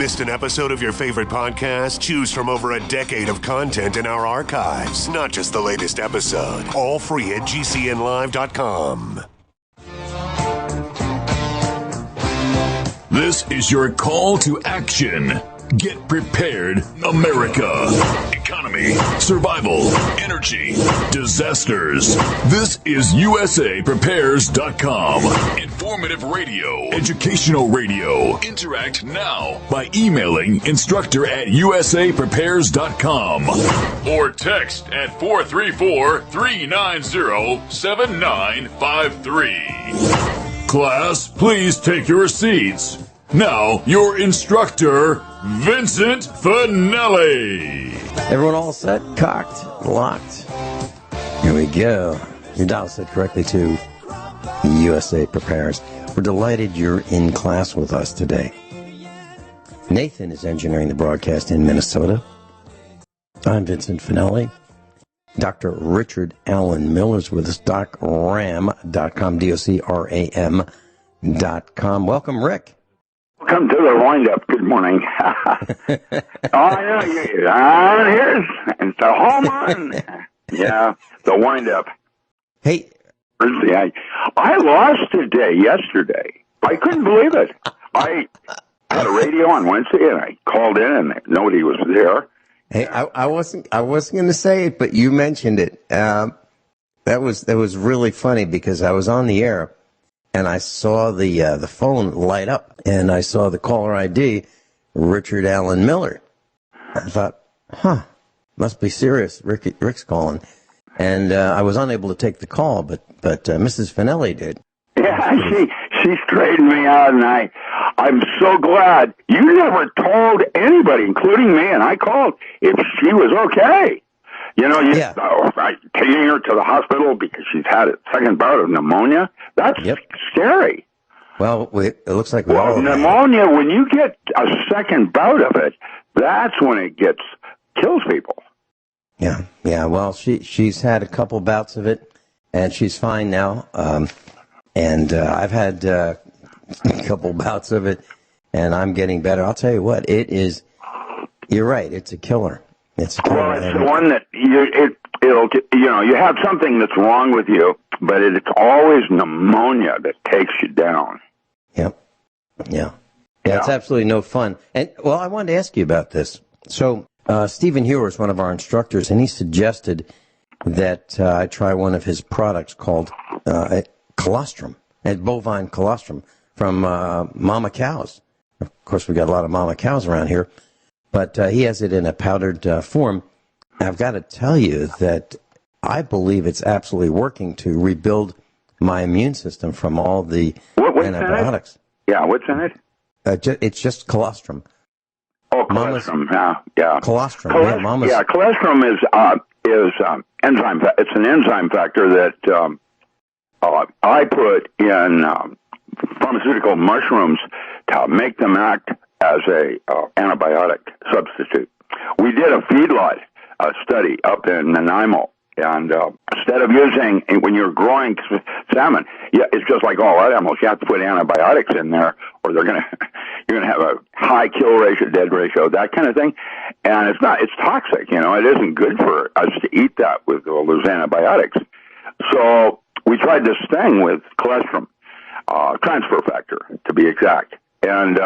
Missed an episode of your favorite podcast? Choose from over a decade of content in our archives, not just the latest episode. All free at GCNlive.com. This is your call to action. Get prepared, America. Economy, survival, energy, disasters. This is USAPrepares.com. Informative radio, educational radio. Interact now by emailing instructor@USAPrepares.com or text at 434-390-7953. Class, please take your seats. Now, your instructor, Vincent Finelli. Everyone all set, cocked, locked. Here we go. Your dial set correctly to USA Prepares. We're delighted you're in class with us today. Nathan is engineering the broadcast in Minnesota. I'm Vincent Finelli. Dr. Richard Allen Miller's with us. DocRam.com, DocRam.com. Welcome, Rick. Welcome to the wind-up. Good morning. Here's the home run. Yeah, the wind-up. Hey. I lost a day yesterday. I couldn't believe it. I had a radio on Wednesday, and I called in, and nobody was there. Hey, I wasn't going to say it, but you mentioned it. That was really funny because I was on the air, and I saw the phone light up, and I saw the caller ID, Richard Allen Miller. I thought, must be serious. Rick's calling, and I was unable to take the call, but Mrs. Finelli did. Yeah, she straightened me out, and I'm so glad you never told anybody, including me, and I called if she was okay. Taking her to the hospital because she's had a second bout of pneumonia. That's scary. Well, it looks like pneumonia, when you get a second bout of it, that's when it kills people. Yeah. Well, she's had a couple bouts of it, and she's fine now. And I've had a couple bouts of it, and I'm getting better. I'll tell you what, it is. You're right. It's a killer. It's a killer. Well, it's the one that you have something that's wrong with you, but it's always pneumonia that takes you down. Yeah. It's absolutely no fun. And well, I wanted to ask you about this. So Stephen Hewer is one of our instructors, and he suggested that I try one of his products called colostrum, and bovine colostrum from mama cows. Of course, we've got a lot of mama cows around here, but he has it in a powdered form. I've got to tell you that I believe it's absolutely working to rebuild my immune system from all the antibiotics. Yeah, what's in it? It's just colostrum. Oh, colostrum. Yeah. Colostrum. Colostrum is enzyme. It's an enzyme factor that I put in pharmaceutical mushrooms to make them act as a antibiotic substitute. We did a feedlot study up in Nanaimo, and instead of using, when you're growing salmon, it's just like all other animals. You have to put antibiotics in there, or you're gonna have a high kill ratio, dead ratio, that kind of thing. And it's toxic. It isn't good for us to eat that with all those antibiotics. So we tried this thing with colostrum, transfer factor to be exact, and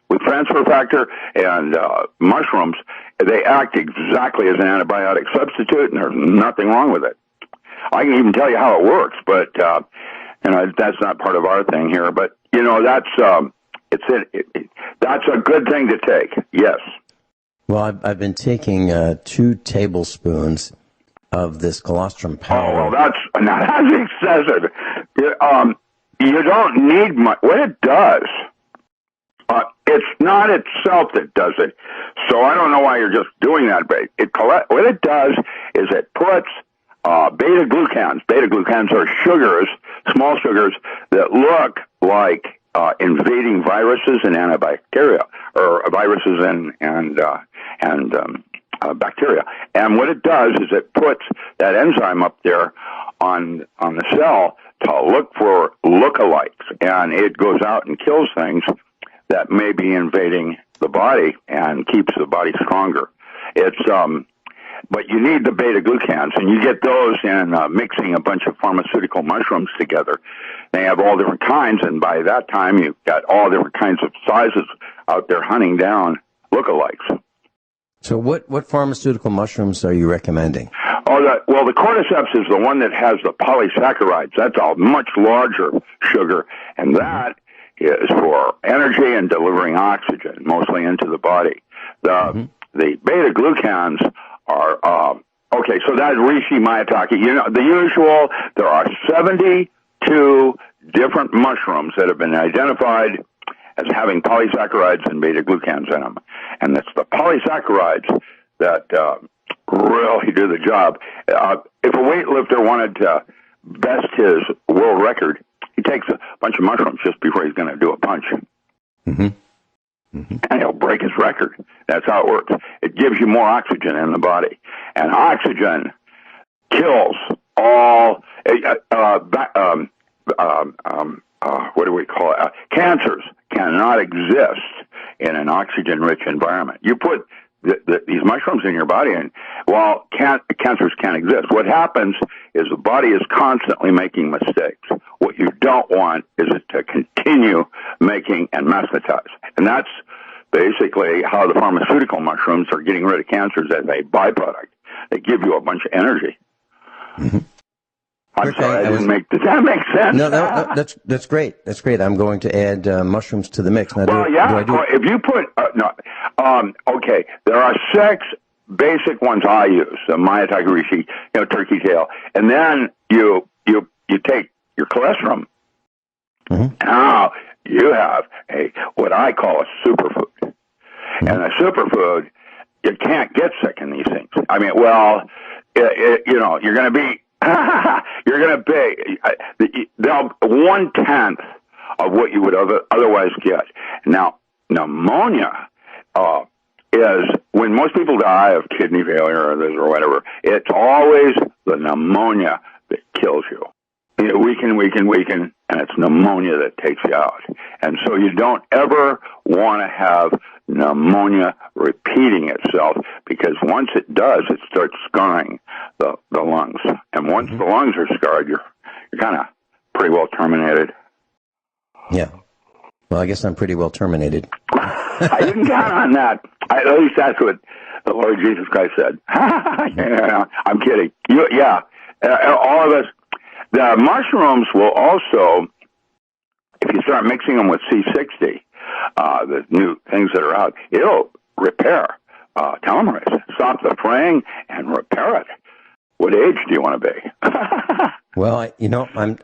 with transfer factor and mushrooms, they act exactly as an antibiotic substitute, and there's nothing wrong with it. I can even tell you how it works, but that's not part of our thing here. But that's that's a good thing to take. Yes. Well, I've been taking 2 tablespoons of this colostrum powder. Oh, well, that's excessive. You don't need much. What it does. It's not itself that does it, so I don't know why you're just doing that. But what it does is it puts beta-glucans. Beta-glucans are sugars, small sugars, that look like invading viruses and antibacteria, or viruses and bacteria. And what it does is it puts that enzyme up there on the cell to look for lookalikes, and it goes out and kills things that may be invading the body and keeps the body stronger. It's but you need the beta-glucans, and you get those in mixing a bunch of pharmaceutical mushrooms together. They have all different kinds, and by that time, you've got all different kinds of sizes out there hunting down lookalikes. So what pharmaceutical mushrooms are you recommending? The cordyceps is the one that has the polysaccharides. That's a much larger sugar, and that is for energy and delivering oxygen, mostly into the body. The beta-glucans are, okay, so that's reishi maitake. You know, the usual, there are 72 different mushrooms that have been identified as having polysaccharides and beta-glucans in them. And it's the polysaccharides that really do the job. If a weightlifter wanted to best his world record, he takes a bunch of mushrooms just before he's going to do a punch. And he'll break his record. That's how it works. It gives you more oxygen in the body. And oxygen kills all, what do we call it? Cancers cannot exist in an oxygen-rich environment. You put these mushrooms in your body, and while cancers can't exist, what happens is the body is constantly making mistakes. What you don't want is it to continue making and mastatize. And that's basically how the pharmaceutical mushrooms are getting rid of cancers as a byproduct. They give you a bunch of energy. I'm sorry, does that make sense? No, that's great. That's great. I'm going to add mushrooms to the mix. Now, if you put, okay, there are 6 basic ones I use, the maitake reishi, turkey tail, and then you take your cholesterol. Now you have what I call a superfood. And a superfood, you can't get sick in these things. I mean, you're going to be, you're going to pay 1/10 of what you would otherwise get. Now, pneumonia is when most people die of kidney failure or this or whatever. It's always the pneumonia that kills you. You weaken, and it's pneumonia that takes you out. And so you don't ever want to have pneumonia repeating itself, because once it does, it starts scarring the lungs. And once the lungs are scarred, you're kind of pretty well terminated. Yeah. Well, I guess I'm pretty well terminated. You can count on that. At least that's what the Lord Jesus Christ said. I'm kidding. All of us. The mushrooms will also, if you start mixing them with C60, the new things that are out, it'll repair telomerase, stop the fraying, and repair it. What age do you want to be? Well,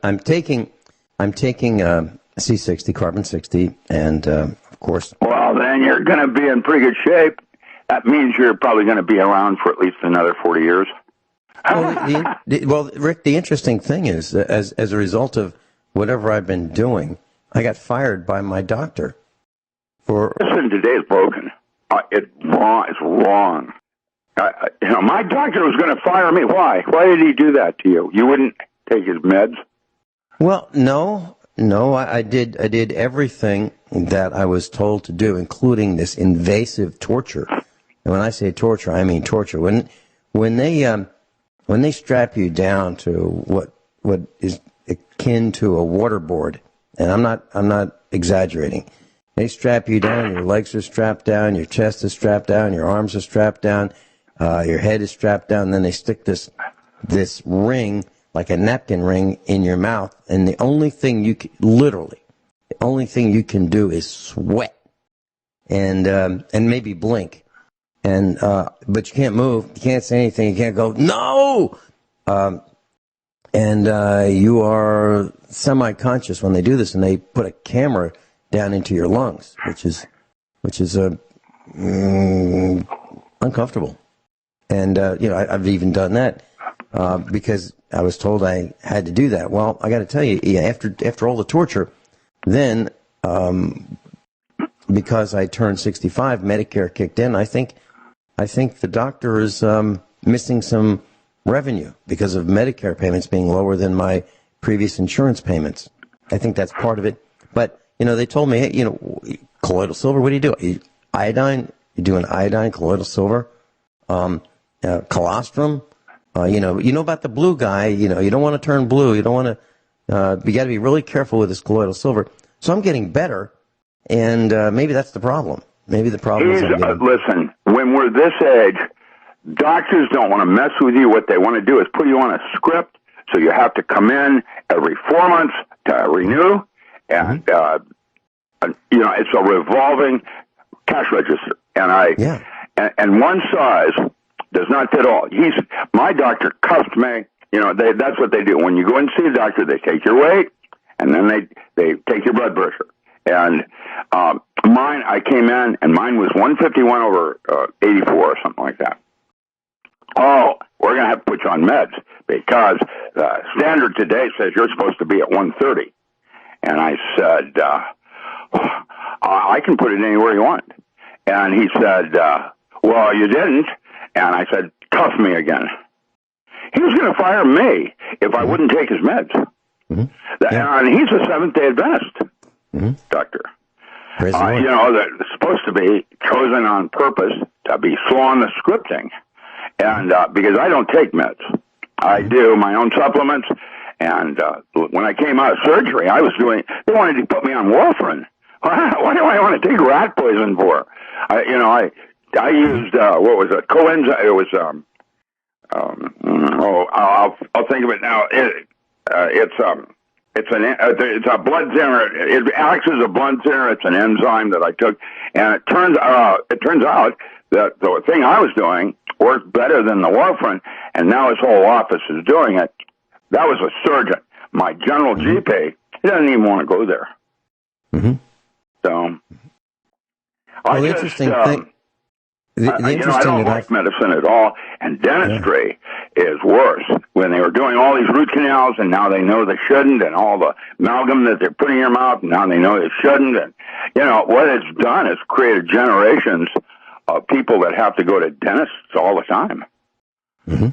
I'm taking C60, carbon 60, and of course. Well, then you're going to be in pretty good shape. That means you're probably going to be around for at least another 40 years. Well, Rick, the interesting thing is, as a result of whatever I've been doing, I got fired by my doctor. Listen, today's broken. It's wrong. My doctor was going to fire me. Why? Why did he do that to you? You wouldn't take his meds? Well, no. I did everything that I was told to do, including this invasive torture. And when I say torture, I mean torture. When they strap you down to what is akin to a waterboard, and I'm not exaggerating. They strap you down, your legs are strapped down, your chest is strapped down, your arms are strapped down, your head is strapped down, and then they stick this ring, like a napkin ring, in your mouth, and the only thing you can do is sweat and maybe blink. And but you can't move, you can't say anything, you can't go, no! And you are semi-conscious when they do this, and they put a camera down into your lungs, which is uncomfortable. And I've even done that because I was told I had to do that. Well, I got to tell you, after all the torture, then because I turned 65, Medicare kicked in. I think the doctor is missing some revenue because of Medicare payments being lower than my previous insurance payments. I think that's part of it. But they told me, hey, colloidal silver, what do you do? iodine. You're doing iodine, colloidal silver, colostrum. You know about the blue guy. You don't want to turn blue. You don't want to. You got to be really careful with this colloidal silver. So I'm getting better, and maybe that's the problem. Maybe the problem is listen, when we're this age, doctors don't want to mess with you. What they want to do is put you on a script, so you have to come in every 4 months to renew, and it's a revolving cash register. And and one size does not fit all. My doctor cuffed me. That's what they do. When you go and see a doctor, they take your weight, and then they take your blood pressure. And mine, I came in, and mine was 151 over 84 or something like that. Oh, we're going to have to put you on meds because the standard today says you're supposed to be at 130. And I said, I can put it anywhere you want. And he said, well, you didn't. And I said, cuff me again. He was going to fire me if I wouldn't take his meds. Mm-hmm. And he's a Seventh-day Adventist doctor. That's supposed to be chosen on purpose to be slow on the scripting. And because I don't take meds, I do my own supplements. And when I came out of surgery, they wanted to put me on warfarin. What do I want to take rat poison for? I used what was it? Coenzyme. It was I'll think of it now. It's a blood thinner. It acts as a blood thinner. It's an enzyme that I took, and it turns out that the thing I was doing worked better than the warfarin, and now his whole office is doing it. That was a surgeon. My general GP, he doesn't even want to go there. Mm-hmm. So, the interesting thing. I don't like medicine at all, and dentistry is worse. When they were doing all these root canals, and now they know they shouldn't, and all the amalgam that they're putting in your mouth, and now they know they shouldn't. And what it's done is created generations of people that have to go to dentists all the time. Mm-hmm.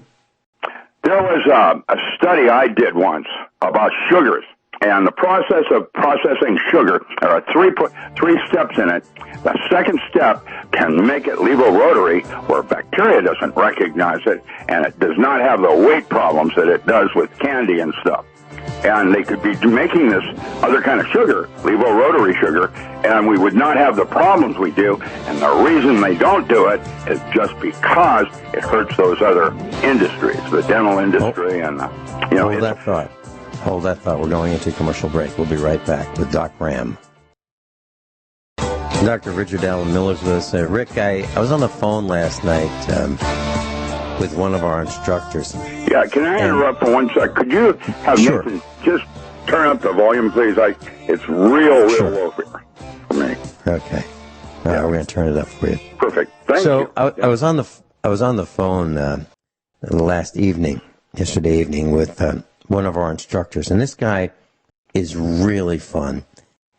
There was a study I did once about sugars. And the process of processing sugar, there are three steps in it. The second step can make it levorotary, where bacteria doesn't recognize it, and it does not have the weight problems that it does with candy and stuff. And they could be making this other kind of sugar, levorotary sugar, and we would not have the problems we do. And the reason they don't do it is just because it hurts those other industries, the dental industry and Hold that thought. We're going into a commercial break. We'll be right back with Doc Ram. Dr. Richard Allen Miller's with us. Rick, I was on the phone last night with one of our instructors. Yeah, can I interrupt for 1 sec? Could you have Nathan just turn up the volume, please? It's real low here for me. Okay. All right, we're going to turn it up for you. Perfect. Thank you. So I was on the phone yesterday evening with one of our instructors, and this guy is really fun.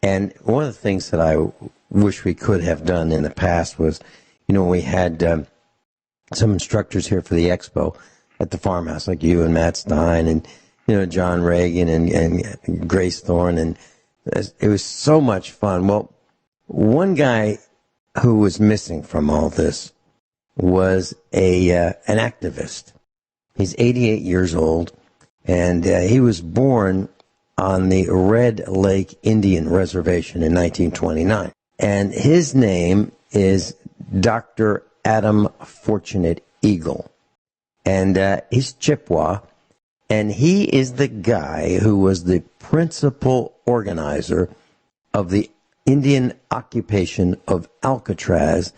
And one of the things that I wish we could have done in the past was, we had some instructors here for the expo at the farmhouse, like you and Matt Stein and, John Regan and Grace Thorne, and it was so much fun. Well, one guy who was missing from all this was an activist. He's 88 years old. And he was born on the Red Lake Indian Reservation in 1929. And his name is Dr. Adam Fortunate Eagle. And he's Chippewa. And he is the guy who was the principal organizer of the Indian occupation of Alcatraz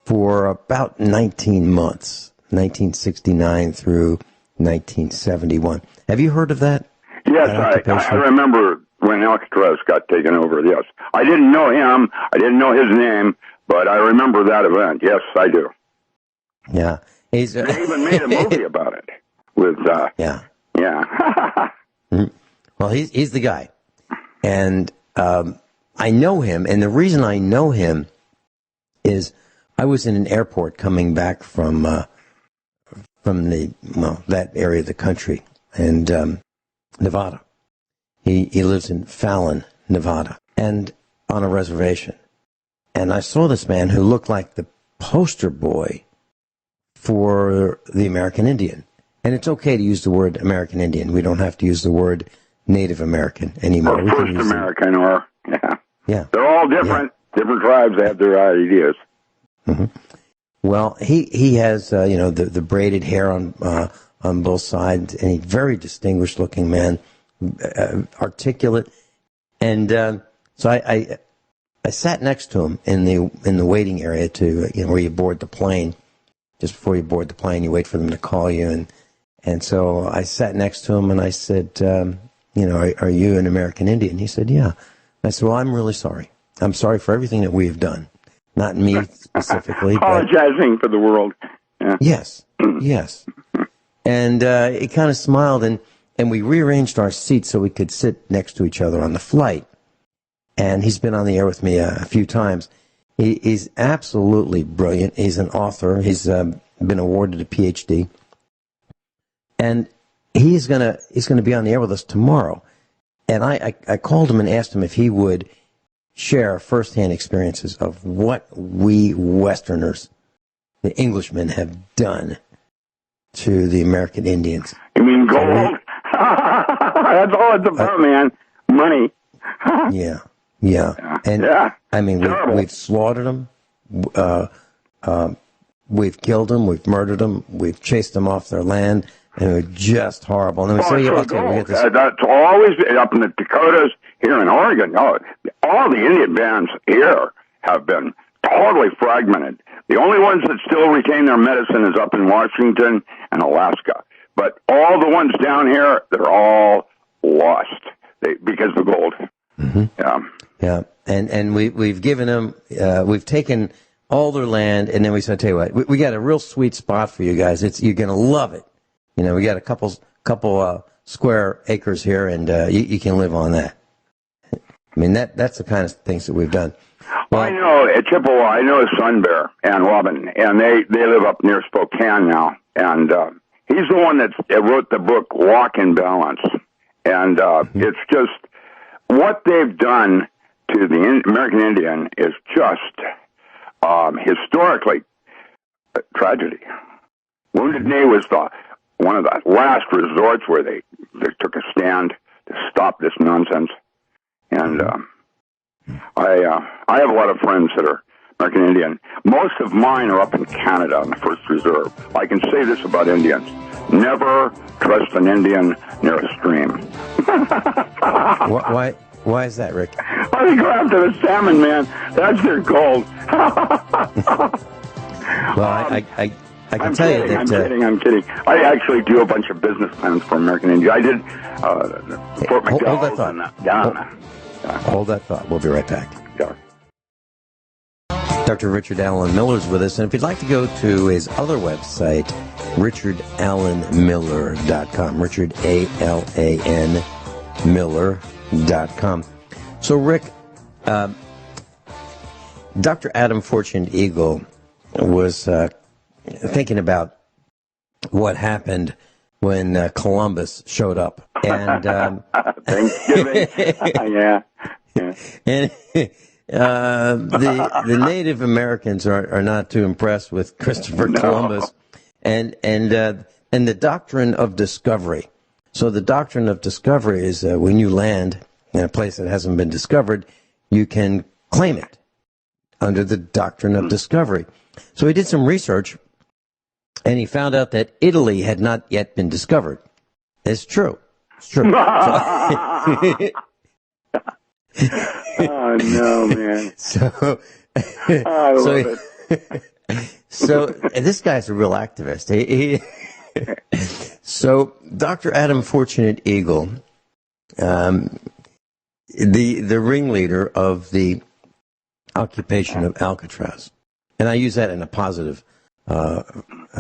for about 19 months, 1969 through 1971. Have you heard of that? Yes, I remember when Alcatraz got taken over, yes. I didn't know him. I didn't know his name, but I remember that event. Yes, I do. Yeah. They even made a movie about it. With Yeah. Mm-hmm. Well, he's the guy. And I know him, and the reason I know him is I was in an airport coming back from that area of the country, and Nevada. He lives in Fallon, Nevada, and on a reservation. and I saw this man who looked like the poster boy for the American Indian. And it's okay to use the word American Indian. We don't have to use the word Native American anymore. Or First American, or, yeah. They're all different. Yeah. Different tribes have their ideas. Mm-hmm. Well, he has, the braided hair on both sides, and he's a very distinguished looking man, articulate. And so I sat next to him in the waiting area to, where you board the plane. Just before you board the plane, you wait for them to call you. And so I sat next to him and I said, are you an American Indian? He said, yeah. I said, well, I'm really sorry. I'm sorry for everything that we have done. Not me specifically. Apologizing for the world. Yeah. Yes. And he kind of smiled, and we rearranged our seats so we could sit next to each other on the flight. And he's been on the air with me a few times. He's absolutely brilliant. He's an author. He's been awarded a PhD. And he's gonna be on the air with us tomorrow. And I called him and asked him if he would share firsthand experiences of what we Westerners, the Englishmen, have done to the American Indians. You mean gold? That's all it's about, man. Money. Yeah. And I mean, we've slaughtered them. We've killed them. We've murdered them. We've chased them off their land. And they're just horrible. And we say, that's always up in the Dakotas, here in Oregon. All the Indian bands here have been totally fragmented. The only ones that still retain their medicine is up in Washington and Alaska. But all the ones down here, they're all lost because of gold. Mm-hmm. Yeah. And we've given them, we've taken all their land, and then we said, tell you what, we got a real sweet spot for you guys. You're going to love it. We got a couple square acres here, and you can live on that. I mean, that's the kind of things that we've done. Well, I know at Chippewa, I know Sun Bear and Robin, and they live up near Spokane now. And he's the one that wrote the book Walk in Balance. And it's just what they've done to the American Indian is just historically a tragedy. Wounded Knee was one of the last resorts where they took a stand to stop this nonsense. And I have a lot of friends that are American Indian. Most of mine are up in Canada on the First Reserve. I can say this about Indians. Never trust an Indian near a stream. Why is that, Rick? Well, they go after the salmon, man. That's their gold. Well, I can tell you that... I'm kidding. I actually do a bunch of business plans for American Indian. I did Fort McDowell. Hold that thought. Hold that thought. We'll be right back. Yeah. Dr. Richard Allen Miller's with us, and if you'd like to go to his other website, richardallenmiller.com, Richard, A-L-A-N, Miller.com. So, Rick, Dr. Adam Fortune Eagle was thinking about what happened when Columbus showed up. And Thanksgiving. Yeah. And the Native Americans are not too impressed with Christopher Columbus and the doctrine of discovery. So the doctrine of discovery is when you land in a place that hasn't been discovered, you can claim it under the doctrine of discovery. So he did some research, and he found out that Italy had not yet been discovered. It's true. It's true. Oh, no, man. So this guy's a real activist. So Dr. Adam Fortunate Eagle, the ringleader of the occupation of Alcatraz, and I use that in a positive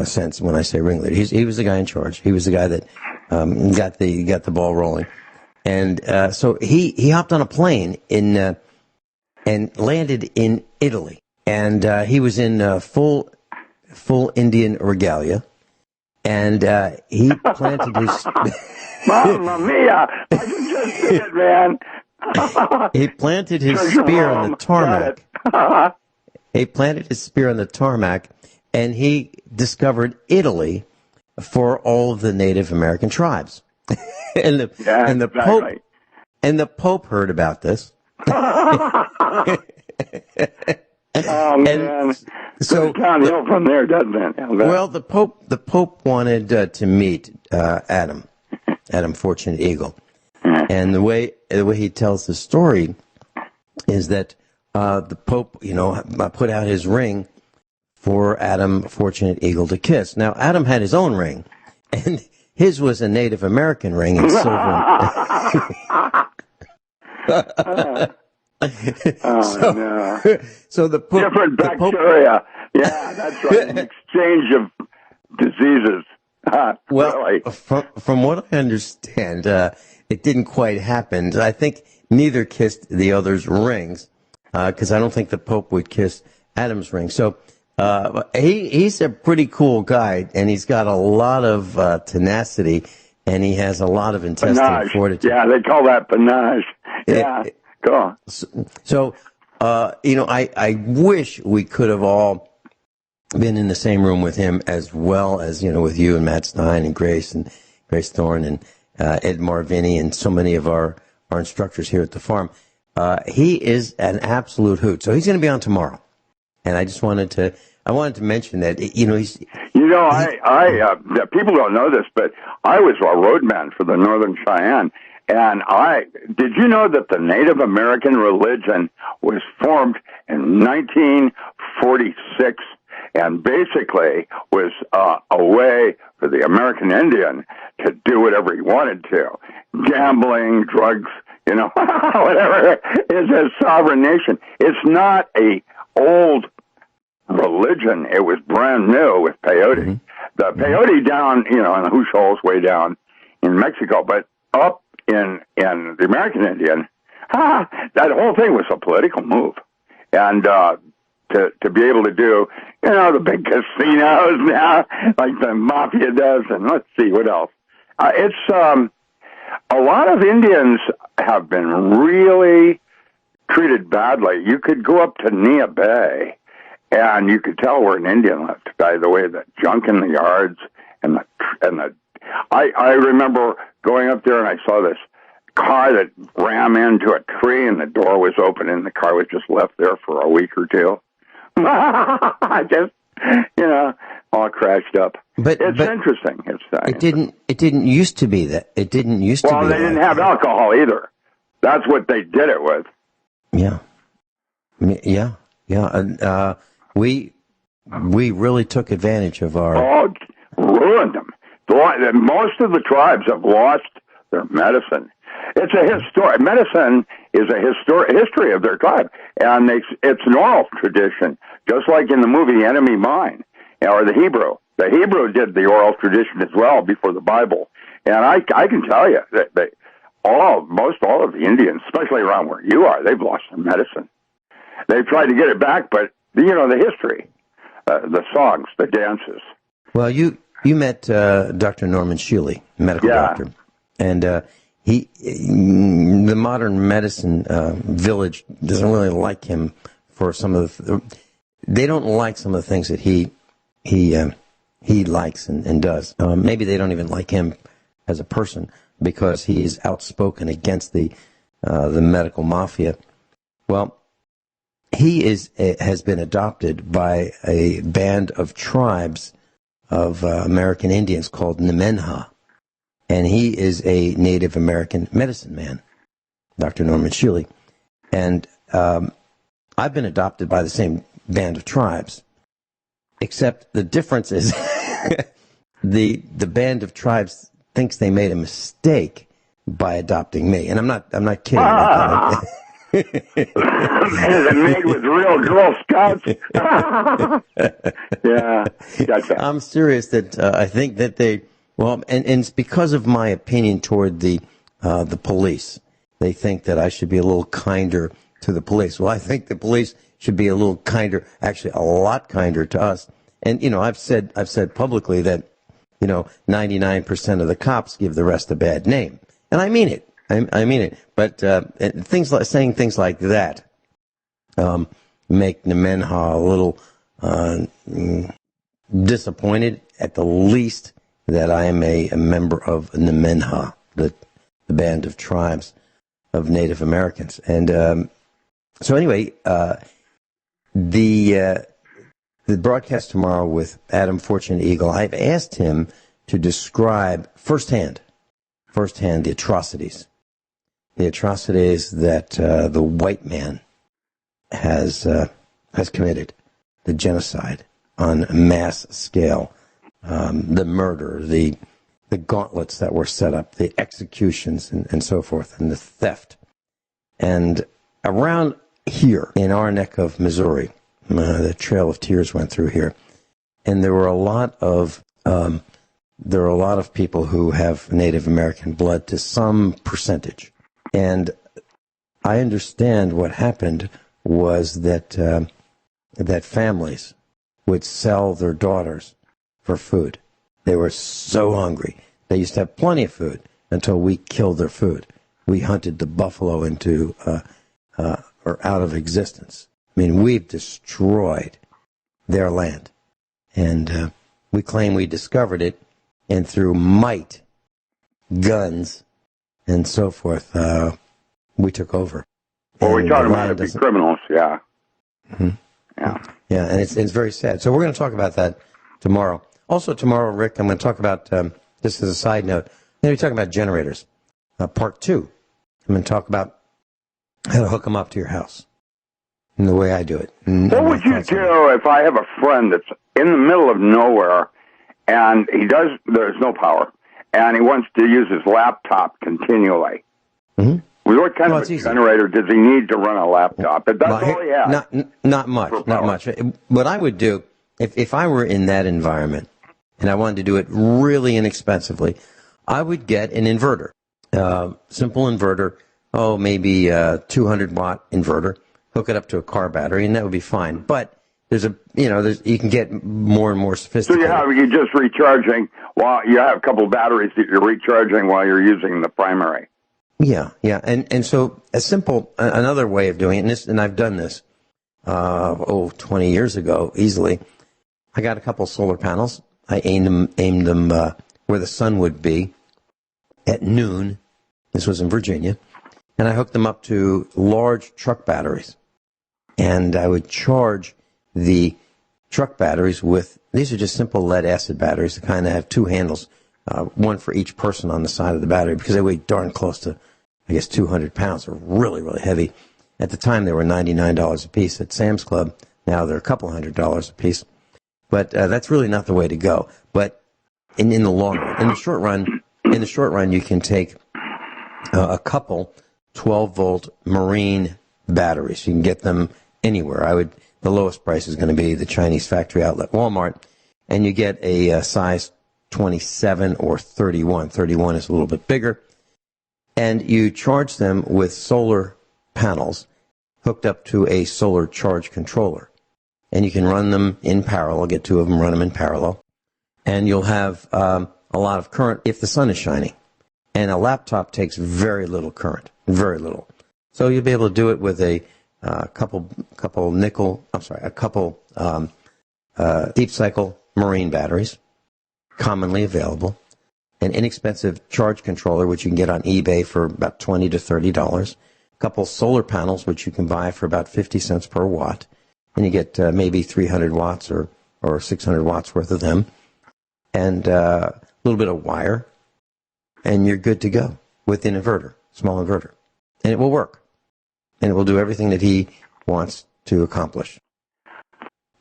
sense when I say ringleader. He was the guy in charge. He was the guy that got the ball rolling. And so he hopped on a plane and landed in Italy, and he was in full Indian regalia, and he planted his. Mamma mia! I can just see it, man. He planted his spear on the tarmac. He planted his spear on the tarmac, and he discovered Italy for all of the Native American tribes. and the Pope heard about this. Oh man! So downhill from there, doesn't it? Well, the Pope wanted to meet Adam Fortunate Eagle, and the way he tells the story is that the Pope, put out his ring for Adam Fortunate Eagle to kiss. Now, Adam had his own ring, and his was a Native American ring in silver. So the Pope, different bacteria. Yeah, that's right. An exchange of diseases. Well, really. from what I understand, it didn't quite happen. I think neither kissed the other's rings, because I don't think the Pope would kiss Adam's ring. So he's a pretty cool guy, and he's got a lot of tenacity, and he has a lot of intestinal fortitude. Yeah, they call that panache. Yeah, go on. So I wish we could have all been in the same room with him, as well as, with you and Matt Stein and Grace Thorne and Ed Marvini and so many of our instructors here at the farm. He is an absolute hoot. So he's going to be on tomorrow. And I just wanted to mention that, he's... people don't know this, but I was a roadman for the Northern Cheyenne. And did you know that the Native American religion was formed in 1946 and basically was a way for the American Indian to do whatever he wanted to. Gambling, drugs, whatever. It's a sovereign nation. It's not a old religion. It was brand new with peyote. Mm-hmm. The peyote down, in the Hoosh Holes way down in Mexico, but up in the American Indian, that whole thing was a political move. And to be able to do, the big casinos now, like the mafia does, and let's see what else. It's a lot of Indians have been really treated badly. You could go up to Nia Bay, and you could tell where an Indian lived by the way the junk in the yards and the. I remember going up there and I saw this car that ran into a tree and the door was open and the car was just left there for a week or two. I just, all crashed up. But interesting. It didn't used to be that. It didn't used to be. Well, they didn't have alcohol either. That's what they did it with. Yeah. And we really took advantage of our. Oh, ruined them. Most of the tribes have lost their medicine. It's a medicine is a history of their tribe, and it's an oral tradition, just like in the movie Enemy Mine, or the Hebrew. The Hebrew did the oral tradition as well before the Bible, and I can tell you that most all of the Indians, especially around where you are, they've lost their medicine. They've tried to get it back, but the history, the songs, the dances. Well, you met Dr. Norman Shealy, medical doctor, and the modern medicine village doesn't really like him for some of they don't like some of the things that he likes and does. Maybe they don't even like him as a person because he is outspoken against the medical mafia. Well, he has been adopted by a band of tribes of American Indians called Nemenha. And he is a Native American medicine man, Dr. Norman Shealy. And I've been adopted by the same band of tribes, except the difference is the band of tribes thinks they made a mistake by adopting me. And I'm not kidding. Is it made with real Girl Scouts? Yeah, gotcha. I'm serious that I think that they. Well, and it's because of my opinion toward the police. They think that I should be a little kinder to the police. Well, I think the police should be a little kinder, actually a lot kinder to us. And I've said publicly that 99% of the cops give the rest a bad name, and I mean it. I mean it. But saying things like that, make Nemenha a little disappointed, at the least, that I am a member of Nemenha, the band of tribes of Native Americans. And so anyway, the broadcast tomorrow with Adam Fortune Eagle, I've asked him to describe firsthand the atrocities that the white man has committed, the genocide on a mass scale, the murder, the gauntlets that were set up, the executions and so forth, and the theft. And around here in our neck of Missouri, the Trail of Tears went through here, and there were a lot of people who have Native American blood to some percentage. And I understand what happened was that families would sell their daughters for food. They were so hungry. They used to have plenty of food until we killed their food. We hunted the buffalo into or out of existence. I mean, we've destroyed their land. And we claim we discovered it, and through might, guns, and so forth, we took over. Well, we taught them how to be criminals, yeah. Mm-hmm. Yeah. Yeah, and it's very sad. So we're going to talk about that tomorrow. Also tomorrow, Rick, I'm going to talk about, just as a side note, I'm going to be talking about generators. Part 2, I'm going to talk about how to hook them up to your house and the way I do it. What would you do if I have a friend that's in the middle of nowhere and there's no power, and he wants to use his laptop continually? Mm-hmm. What kind of a generator does he need to run a laptop? That's all he has. Not much. What I would do, if I were in that environment, and I wanted to do it really inexpensively, I would get an inverter. Simple inverter, maybe a 200-watt inverter, hook it up to a car battery, and that would be fine. But you can get more and more sophisticated. So you're just recharging while you have a couple of batteries that you're recharging while you're using the primary. Yeah. And so another way of doing it, and I've done this, 20 years ago, easily. I got a couple solar panels. I aimed them where the sun would be at noon. This was in Virginia. And I hooked them up to large truck batteries. And I would charge the truck batteries with, these are just simple lead acid batteries that kind of have two handles, one for each person on the side of the battery, because they weigh darn close to, 200 pounds. They're really, really heavy. At the time, they were $99 a piece at Sam's Club. Now they're a couple $100 a piece. But that's really not the way to go. But in the long run, in the short run, you can take a couple 12-volt marine batteries. You can get them anywhere. The lowest price is going to be the Chinese factory outlet, Walmart, and you get a size 27 or 31. 31 is a little bit bigger. And you charge them with solar panels hooked up to a solar charge controller. And you can run them in parallel, get two of them, run them in parallel. And you'll have a lot of current if the sun is shining. And a laptop takes very little current, very little. So you'll be able to do it with a couple deep cycle marine batteries, commonly available. An inexpensive charge controller, which you can get on eBay for about $20 to $30. A couple solar panels, which you can buy for about 50 cents per watt. And you get maybe 300 watts or 600 watts worth of them. And a little bit of wire. And you're good to go with an inverter, small inverter. And it will work. And it will do everything that he wants to accomplish.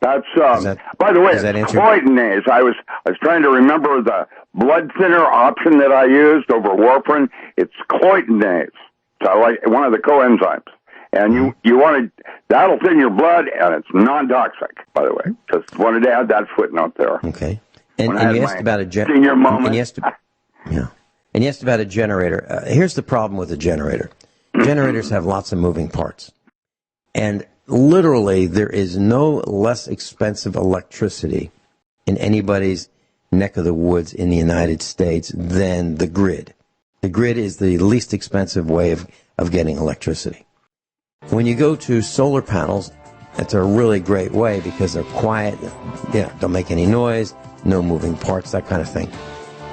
That's by the way, it's cloitinase. I was trying to remember the blood thinner option that I used over warfarin. It's cloitinase. So like one of the coenzymes. And you wanted, that'll thin your blood, and it's non-toxic, by the way. Just wanted to add that footnote there. Okay. And you asked about a senior moment. And you asked about a generator. Here's the problem with a generator. Generators have lots of moving parts. And literally, there is no less expensive electricity in anybody's neck of the woods in the United States than the grid. The grid is the least expensive way of getting electricity. When you go to solar panels, It's a really great way because they're quiet, don't make any noise, no moving parts, that kind of thing.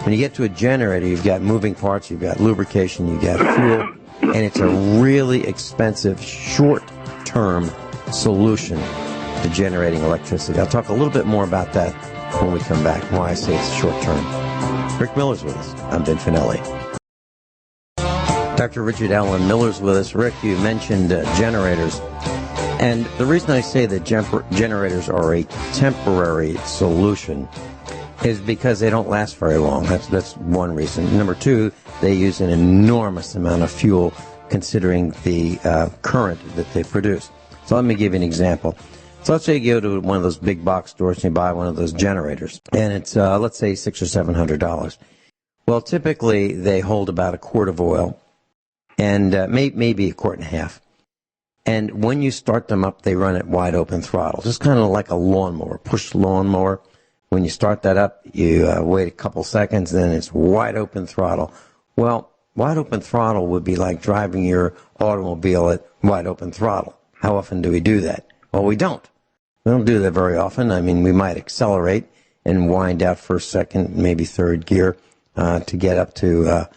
When you get to a generator, you've got moving parts, you've got lubrication, you've got fuel, and it's a really expensive, short-term solution to generating electricity. I'll talk a little bit more about that when we come back, why I say it's short-term. Rick Miller's with us. I'm Ben Finelli. Dr. Richard Allen Miller's with us. Rick, you mentioned generators. And the reason I say that generators are a temporary solution is because they don't last very long. That's one reason. Number two, they use an enormous amount of fuel considering the current that they produce. So let me give you an example. So let's say you go to one of those big box stores and you buy one of those generators, and it's, let's say, $600 or $700. Well, typically they hold about a quart of oil and maybe a quart and a half. And when you start them up, they run at wide open throttle, just kind of like a lawnmower, push lawnmower. When you start that up, you wait a couple seconds, then it's wide open throttle. Well, wide open throttle would be like driving your automobile at wide open throttle. How often do we do that? Well, we don't. We don't do that very often. I mean, we might accelerate and wind out first, second, maybe third gear to get up to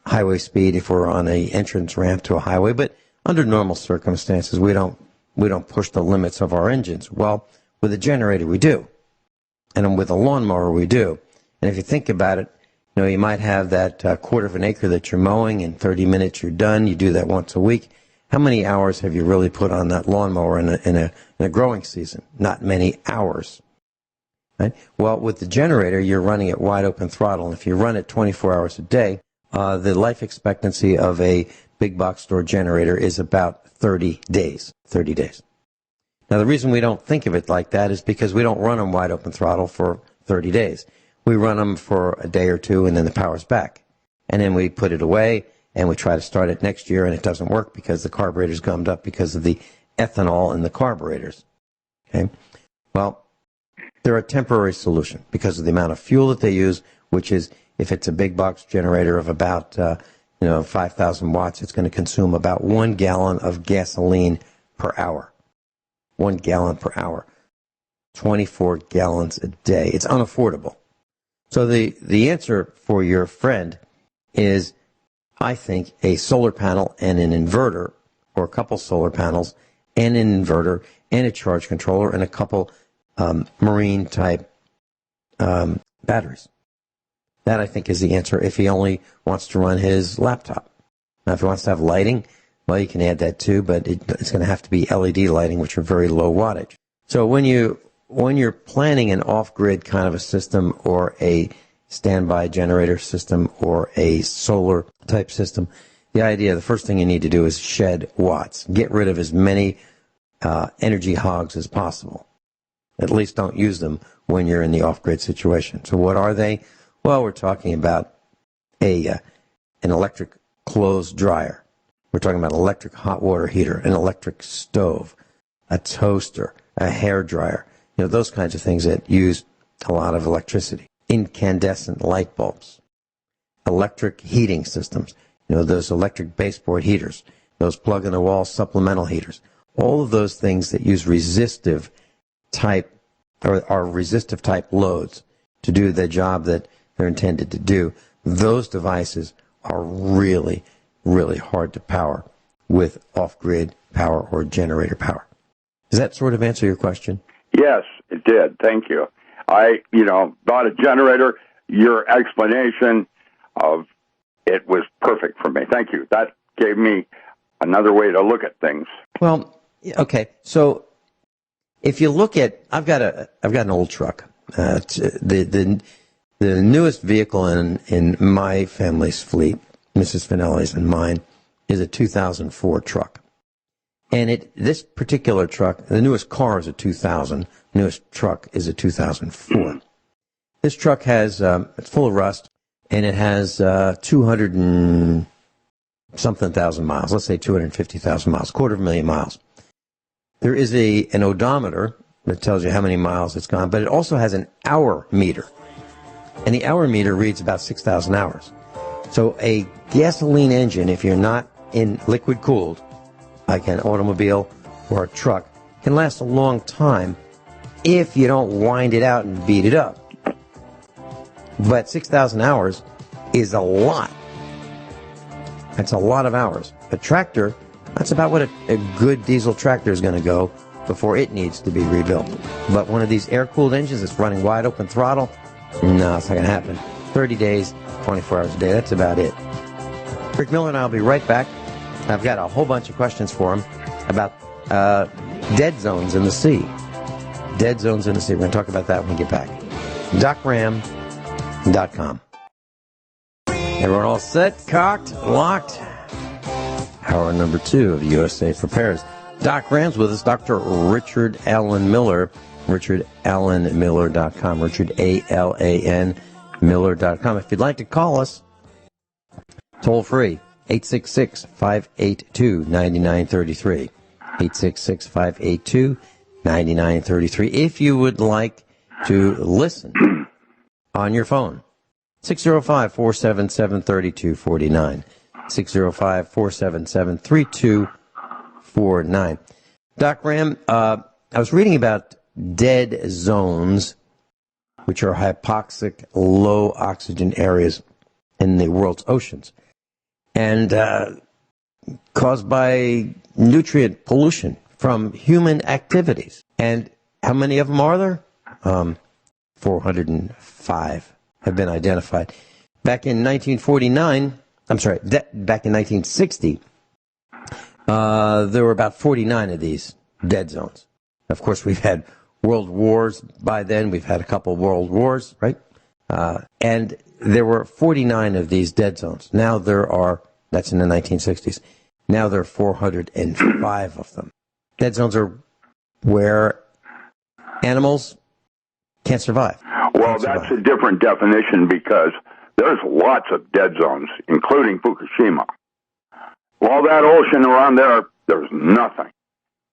highway speed if we're on an entrance ramp to a highway. But under normal circumstances, we don't push the limits of our engines. Well, with a generator, we do. And with a lawnmower, we do. And if you think about it, you might have that quarter of an acre that you're mowing. In 30 minutes, you're done. You do that once a week. How many hours have you really put on that lawnmower in a growing season? Not many hours. Right? Well, with the generator, you're running at wide open throttle. And if you run it 24 hours a day, the life expectancy of a big box store generator is about 30 days. 30 days. Now, the reason we don't think of it like that is because we don't run them wide open throttle for 30 days. We run them for a day or two, and then the power's back. And then we put it away, and we try to start it next year, and it doesn't work because the carburetor's gummed up because of the ethanol in the carburetors. Okay? Well, they're a temporary solution because of the amount of fuel that they use, which is, if it's a big box generator of about 5,000 watts, it's going to consume about 1 gallon of gasoline per hour. 1 gallon per hour. 24 gallons a day. It's unaffordable. So the answer for your friend is, I think, a solar panel and an inverter, or a couple solar panels and an inverter and a charge controller and a couple marine-type batteries. That, I think, is the answer if he only wants to run his laptop. Now, if he wants to have lighting, well, you can add that too, but it's going to have to be LED lighting, which are very low wattage. So when you're planning an off-grid kind of a system, or a standby generator system, or a solar type system, the first thing you need to do is shed watts. Get rid of as many energy hogs as possible. At least don't use them when you're in the off-grid situation. So what are they? Well, we're talking about an electric clothes dryer. We're talking about an electric hot water heater, an electric stove, a toaster, a hair dryer. Those kinds of things that use a lot of electricity. Incandescent light bulbs, electric heating systems, those electric baseboard heaters, those plug-in-the-wall supplemental heaters. All of those things that use resistive type, or are resistive type loads to do the job that they're intended to do. Those devices are really, really hard to power with off-grid power or generator power. Does that sort of answer your question? Yes, it did. Thank you. I bought a generator. Your explanation of it was perfect for me. Thank you. That gave me another way to look at things. Well, okay. So if you look at, I've got an old truck. The newest vehicle in my family's fleet, Mrs. Finelli's and mine, is a 2004 truck. And this particular truck, the newest car is a 2000, the newest truck is a 2004. This truck has, it's full of rust, and it has 200 and something thousand miles, let's say 250,000 miles, 250,000 miles. There is an odometer that tells you how many miles it's gone, but it also has an hour meter. And the hour meter reads about 6,000 hours. So a gasoline engine, if you're not in liquid cooled, like an automobile or a truck can last a long time if you don't wind it out and beat it up. But 6,000 hours is a lot. That's a lot of hours. A tractor, that's about what a good diesel tractor is going to go before it needs to be rebuilt. But one of these air-cooled engines that's running wide open throttle, no, it's not going to happen. 30 days, 24 hours a day, that's about it. Rick Miller and I will be right back. I've got a whole bunch of questions for him about dead zones in the sea. Dead zones in the sea. We're going to talk about that when we get back. DocRam.com. Everyone all set, cocked, locked? Hour number 2 of USA Prepares. Doc Ram's with us, Dr. Richard Allen Miller, richardallenmiller.com, Richard, A-L-A-N, Miller.com. If you'd like to call us, toll free, 866-582-9933, 866-582-9933. If you would like to listen on your phone, 605-477-3249, 605-477-3249. Doc Ram, I was reading about dead zones, which are hypoxic, low oxygen areas in the world's oceans, and caused by nutrient pollution from human activities. And how many of them are there? 405 have been identified. Back in 1949, back in 1960, there were about 49 of these dead zones. Of course, we've had world wars by then. We've had a couple world wars, right? And there were 49 of these dead zones. Now there are, that's in the 1960s, now there are 405 of them. Dead zones are where animals can't survive. Well, that's a different definition because there's lots of dead zones, including Fukushima. All that ocean around there, there's nothing.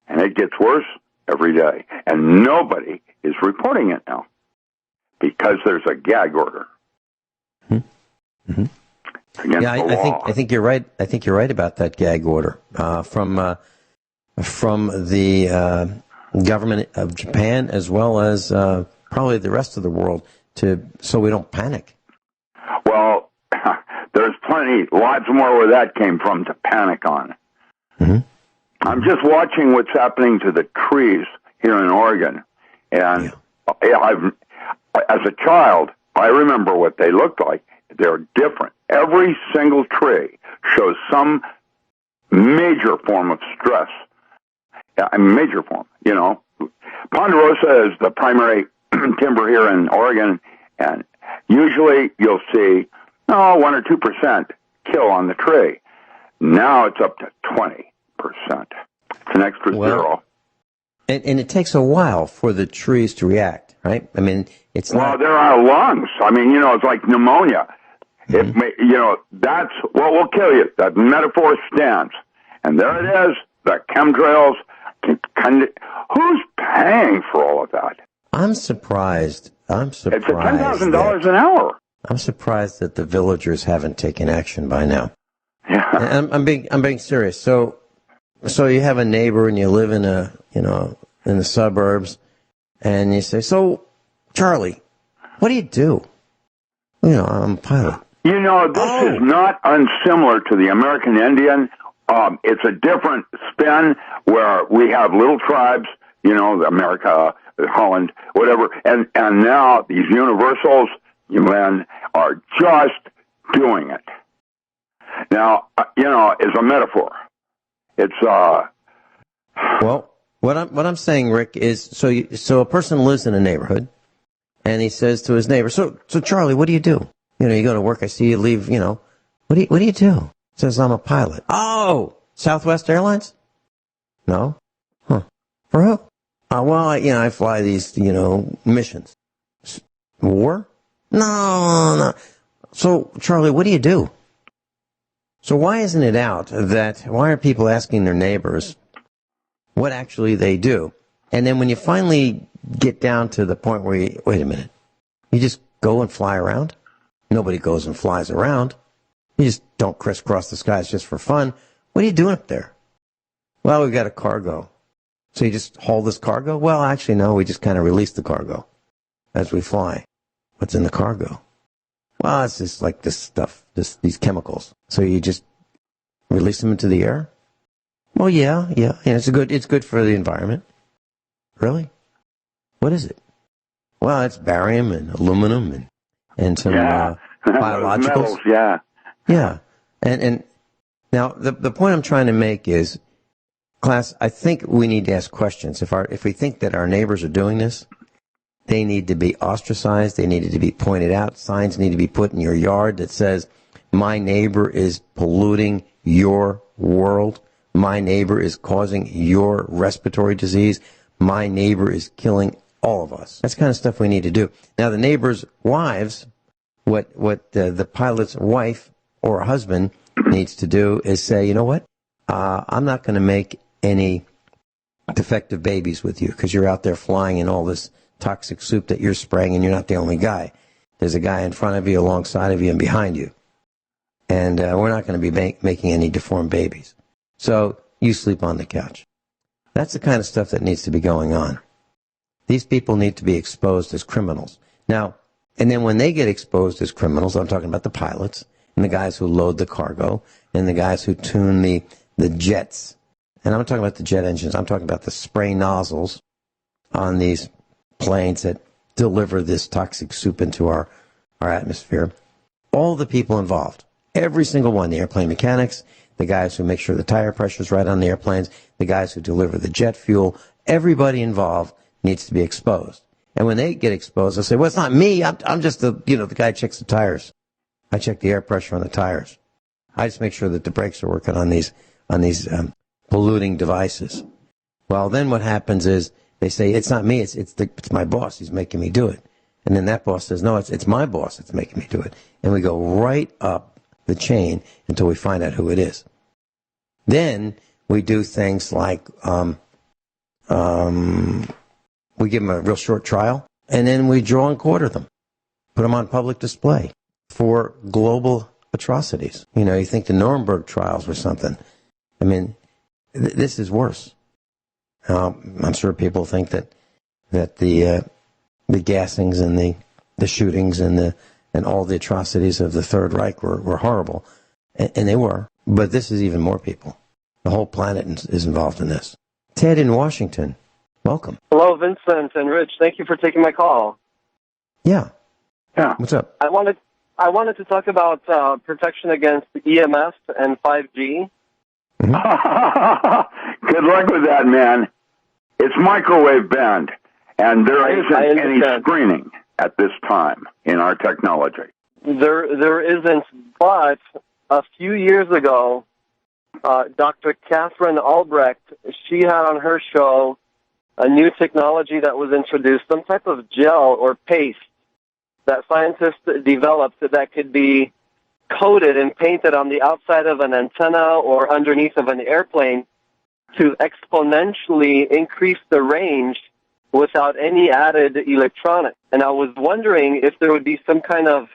And it gets worse every day. And nobody is reporting it now because there's a gag order. Mm-hmm. Yeah, I think you're right. I think you're right about that gag order from the government of Japan as well as probably the rest of the world, so we don't panic. Well, there's lots more where that came from to panic on. Mm-hmm. I'm just watching what's happening to the trees here in Oregon, and as a child, I remember what they looked like. They're different. Every single tree shows some major form of stress. A major form, you know. Ponderosa is the primary timber here in Oregon, and usually you'll see 1 or 2% kill on the tree. Now it's up to 20%. It's an extra zero. And it takes a while for the trees to react, right? I mean, it's not... there are lungs. I mean, it's like pneumonia. Mm-hmm. That's what will kill you. That metaphor stands. And there it is, the chemtrails. Who's paying for all of that? I'm surprised. It's $10,000 an hour. I'm surprised that the villagers haven't taken action by now. Yeah. And I'm being serious. So you have a neighbor and you live in in the suburbs, and you say, "So, Charlie, what do you do?" I'm a pilot. This is not unsimilar to the American Indian. It's a different spin where we have little tribes, America, Holland, whatever, and now these universals, men, are just doing it. Now, it's a metaphor. It's Well, what I'm saying, Rick, is so a person lives in a neighborhood, and he says to his neighbor, "So Charlie, what do you do? You go to work. I see you leave. What do you do?" Says, "I'm a pilot." "Oh, Southwest Airlines?" "No." "Huh? For who?" Well, I fly these, missions." "War?" No. "So, Charlie, what do you do?" So why isn't it out why are people asking their neighbors what actually they do? And then when you finally get down to the point where wait a minute, you just go and fly around? Nobody goes and flies around. You just don't crisscross the skies just for fun. What are you doing up there? Well, we've got a cargo. So you just haul this cargo? Well, actually, no, we just kind of release the cargo as we fly. What's in the cargo? Well, it's just like this stuff, these chemicals. So you just release them into the air? Well, yeah, it's good for the environment. Really? What is it? Well, it's barium and aluminum and some biologicals. Metals, yeah. Yeah. And now the point I'm trying to make is, class, I think we need to ask questions. If we think that our neighbors are doing this, they need to be ostracized. They need to be pointed out. Signs need to be put in your yard that says, my neighbor is polluting your world. My neighbor is causing your respiratory disease. My neighbor is killing all of us. That's the kind of stuff we need to do. Now, the neighbors' wives, what the pilot's wife or husband needs to do is say, you know what? I'm not going to make any defective babies with you because you're out there flying in all this toxic soup that you're spraying, and you're not the only guy. There's a guy in front of you, alongside of you, and behind you. And we're not going to be making any deformed babies. So you sleep on the couch. That's the kind of stuff that needs to be going on. These people need to be exposed as criminals. Now, and then when they get exposed as criminals, I'm talking about the pilots and the guys who load the cargo and the guys who tune the jets. And I'm talking about the jet engines. I'm talking about the spray nozzles on these planes that deliver this toxic soup into our atmosphere. All the people involved, every single one, the airplane mechanics, the guys who make sure the tire pressure is right on the airplanes, the guys who deliver the jet fuel, everybody involved needs to be exposed. And when they get exposed, they'll say, well, it's not me. I'm just the guy who checks the tires. I check the air pressure on the tires. I just make sure that the brakes are working on these polluting devices. Well, then what happens is they say, it's not me, it's my boss. He's making me do it. And then that boss says, no, it's my boss that's making me do it. And we go right up the chain until we find out who it is. Then we do things like we give them a real short trial, and then we draw and quarter them, put them on public display for global atrocities. You think the Nuremberg trials were something. I mean, this is worse. I'm sure people think that the gassings and the shootings and all the atrocities of the Third Reich were horrible, and they were. But this is even more people. The whole planet is involved in this. Ted in Washington, welcome. Hello, Vincent and Rich. Thank you for taking my call. Yeah. What's up? I wanted to talk about protection against EMF and 5G. Mm-hmm. Good luck with that, man. It's microwave band, and there isn't any screening at this time in our technology. There isn't, but a few years ago, Dr. Catherine Albrecht, she had on her show a new technology that was introduced, some type of gel or paste that scientists developed that could be coated and painted on the outside of an antenna or underneath of an airplane to exponentially increase the range without any added electronics. And I was wondering if there would be some kind of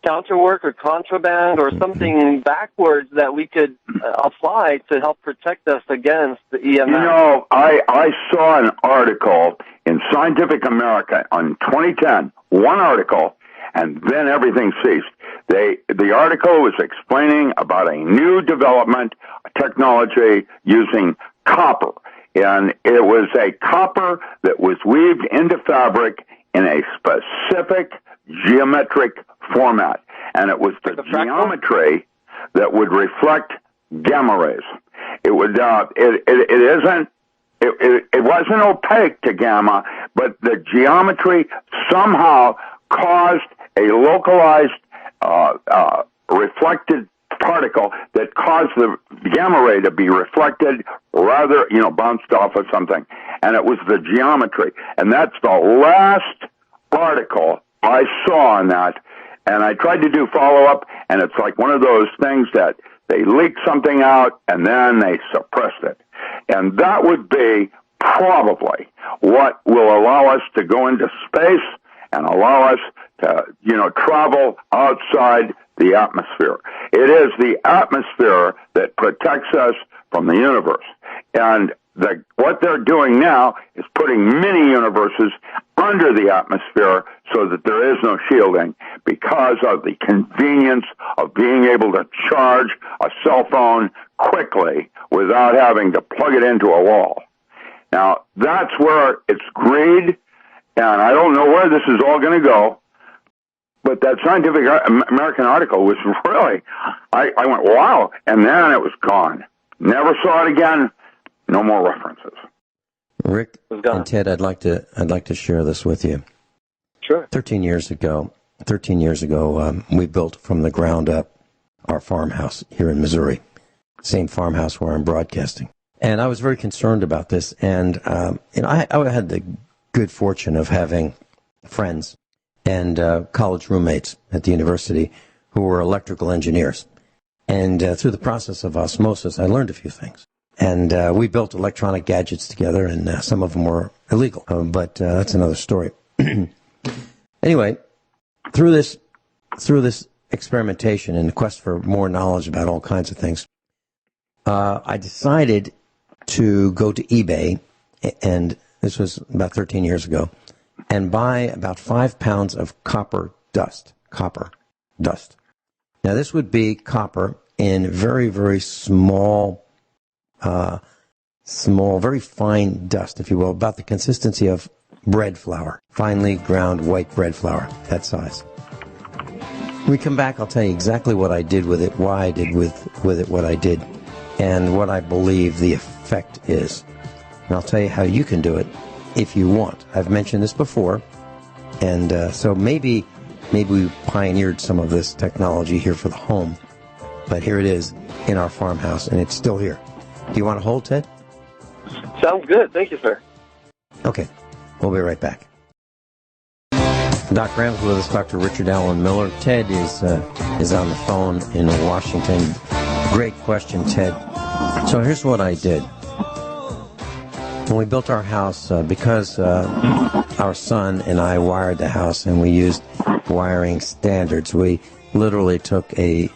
counterwork or contraband or something backwards that we could apply to help protect us against the EMF. I saw an article in Scientific American on 2010, one article, and then everything ceased. The article was explaining about a new development technology using copper, and it was a copper that was weaved into fabric in a specific geometric format, and it was the geometry that would reflect gamma rays. It would it wasn't opaque to gamma, but the geometry somehow caused a localized reflected particle that caused the gamma ray to be reflected, rather, bounced off of something. And it was the geometry. And that's the last article I saw on that. And I tried to do follow-up, and it's like one of those things that they leaked something out, and then they suppressed it. And that would be probably what will allow us to go into space and allow us to, travel outside the atmosphere. It is the atmosphere that protects us from the universe. And what they're doing now is putting mini universes under the atmosphere so that there is no shielding because of the convenience of being able to charge a cell phone quickly without having to plug it into a wall. Now, that's where it's greed, and I don't know where this is all going to go, but that Scientific American article was really, I went, wow, and then it was gone. Never saw it again. No more references. Rick and Ted, I'd like to share this with you. Sure. 13 years ago, we built from the ground up our farmhouse here in Missouri, same farmhouse where I'm broadcasting. And I was very concerned about this. And I had the good fortune of having friends and college roommates at the university who were electrical engineers. And through the process of osmosis, I learned a few things. And we built electronic gadgets together, and some of them were illegal. But that's another story. Anyway, through this experimentation and the quest for more knowledge about all kinds of things, I decided to go to eBay, and this was about 13 years ago, and buy about 5 pounds of copper dust. Now, this would be copper in very, very small, very fine dust, if you will, about the consistency of bread flour, finely ground white bread flour, that size. When we come back, I'll tell you exactly what I did with it, why I did with it what I did, and what I believe the effect is. And I'll tell you how you can do it if you want. I've mentioned this before, and so maybe we pioneered some of this technology here for the home, but here it is in our farmhouse, and it's still here. Do you want to hold, Ted? Sounds good. Thank you, sir. Okay. We'll be right back. Doc Rams with us, Dr. Richard Allen Miller. Ted is on the phone in Washington. Great question, Ted. So here's what I did. When we built our house, because our son and I wired the house and we used wiring standards, we literally took a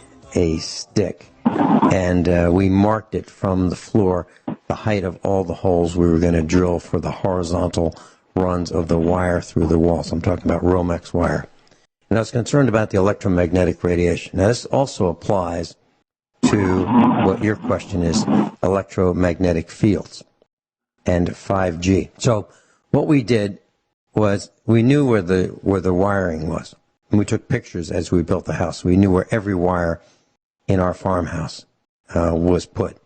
stick and we marked it from the floor, the height of all the holes we were going to drill for the horizontal runs of the wire through the walls. I'm talking about Romex wire. And I was concerned about the electromagnetic radiation. Now, this also applies to what your question is, electromagnetic fields and 5G. So what we did was we knew where the wiring was. And we took pictures as we built the house. We knew where every wire in our farmhouse was put.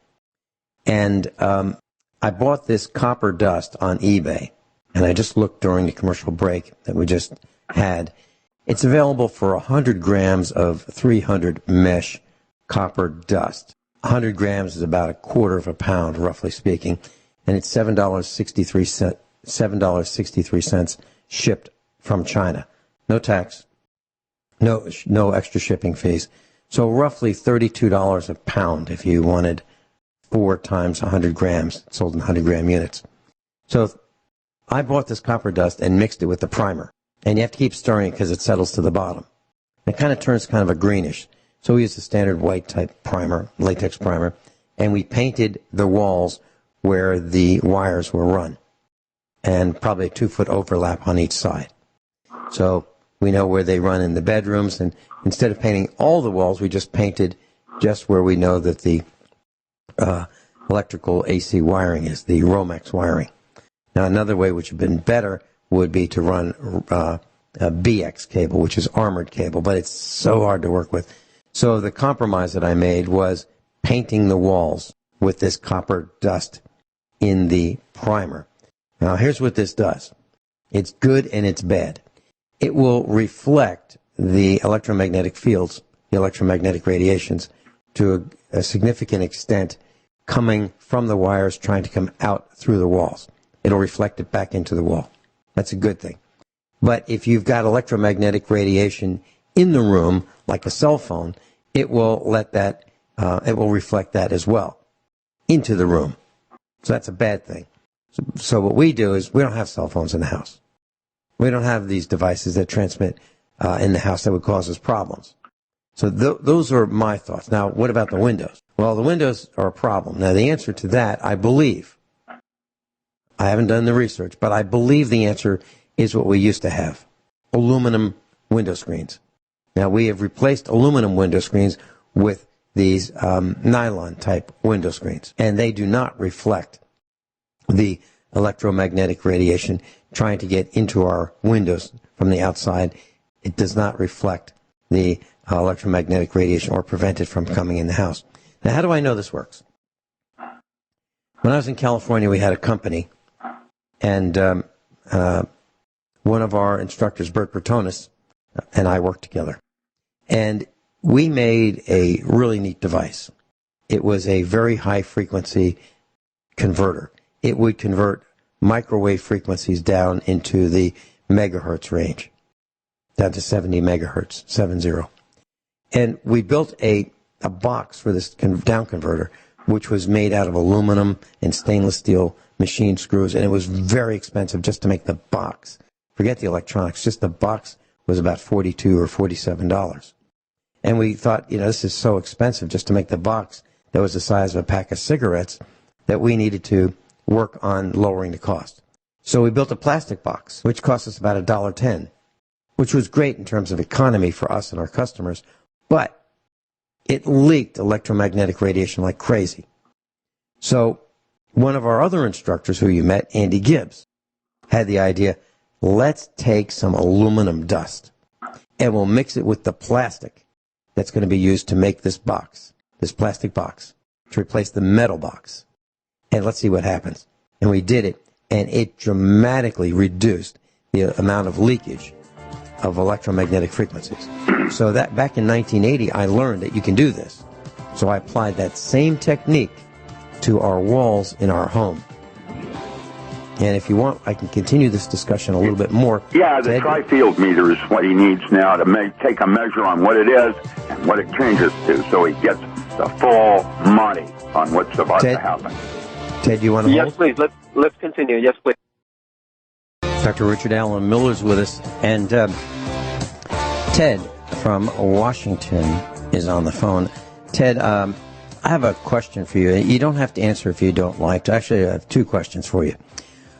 And I bought this copper dust on eBay. And I just looked during the commercial break that we just had. It's available for 100 grams of 300 mesh copper dust. 100 grams is about a quarter of a pound, roughly speaking. And it's $7.63 shipped from China. No tax, no extra shipping fees. So roughly $32 a pound if you wanted 4 times 100 grams, sold in 100-gram units. So I bought this copper dust and mixed it with the primer. And you have to keep stirring it because it settles to the bottom. It kind of turns kind of a greenish. So we used a standard white type primer, latex primer, and we painted the walls where the wires were run. And probably a 2-foot overlap on each side. So we know where they run in the bedrooms, and instead of painting all the walls, we just painted just where we know that the electrical AC wiring is, the Romex wiring. Now, another way which would have been better would be to run a BX cable, which is armored cable, but it's so hard to work with. So the compromise that I made was painting the walls with this copper dust in the primer. Now, here's what this does. It's good and it's bad. It will reflect the electromagnetic fields, the electromagnetic radiations, to a significant extent coming from the wires trying to come out through the walls. It'll reflect it back into the wall. That's a good thing. But if you've got electromagnetic radiation in the room, like a cell phone, it will reflect that as well into the room. So that's a bad thing. So what we do is we don't have cell phones in the house. We don't have these devices that transmit in the house that would cause us problems. So those are my thoughts. Now, what about the windows? Well, the windows are a problem. Now, the answer to that, I believe, I haven't done the research, but I believe the answer is what we used to have, aluminum window screens. Now, we have replaced aluminum window screens with these nylon-type window screens, and they do not reflect the electromagnetic radiation trying to get into our windows from the outside. It does not reflect the electromagnetic radiation or prevent it from coming in the house. Now, how do I know this works? When I was in California, we had a company, and one of our instructors, Bert Bertonis, and I worked together. And we made a really neat device. It was a very high-frequency converter. It would convert microwave frequencies down into the megahertz range, down to 70 megahertz, 70. And we built a box for this down converter, which was made out of aluminum and stainless steel machine screws, and it was very expensive just to make the box. Forget the electronics, just the box was about $42 or $47. And we thought, this is so expensive just to make the box that was the size of a pack of cigarettes that we needed to work on lowering the cost. So we built a plastic box, which cost us about $1.10, which was great in terms of economy for us and our customers, but it leaked electromagnetic radiation like crazy. So one of our other instructors who you met, Andy Gibbs, had the idea, let's take some aluminum dust and we'll mix it with the plastic that's going to be used to make this box, this plastic box, to replace the metal box. And let's see what happens. And we did it, and it dramatically reduced the amount of leakage of electromagnetic frequencies. So that back in 1980, I learned that you can do this. So I applied that same technique to our walls in our home. And if you want, I can continue this discussion a little bit more. Yeah, the tri-field meter is what he needs now to take a measure on what it is and what it changes to, so he gets the full money on what's about to happen. Ted, you want to hold? Yes, please. Let's continue. Yes, please. Dr. Richard Allen Miller's with us, and Ted from Washington is on the phone. Ted, I have a question for you. You don't have to answer if you don't like to. Actually, I have two questions for you.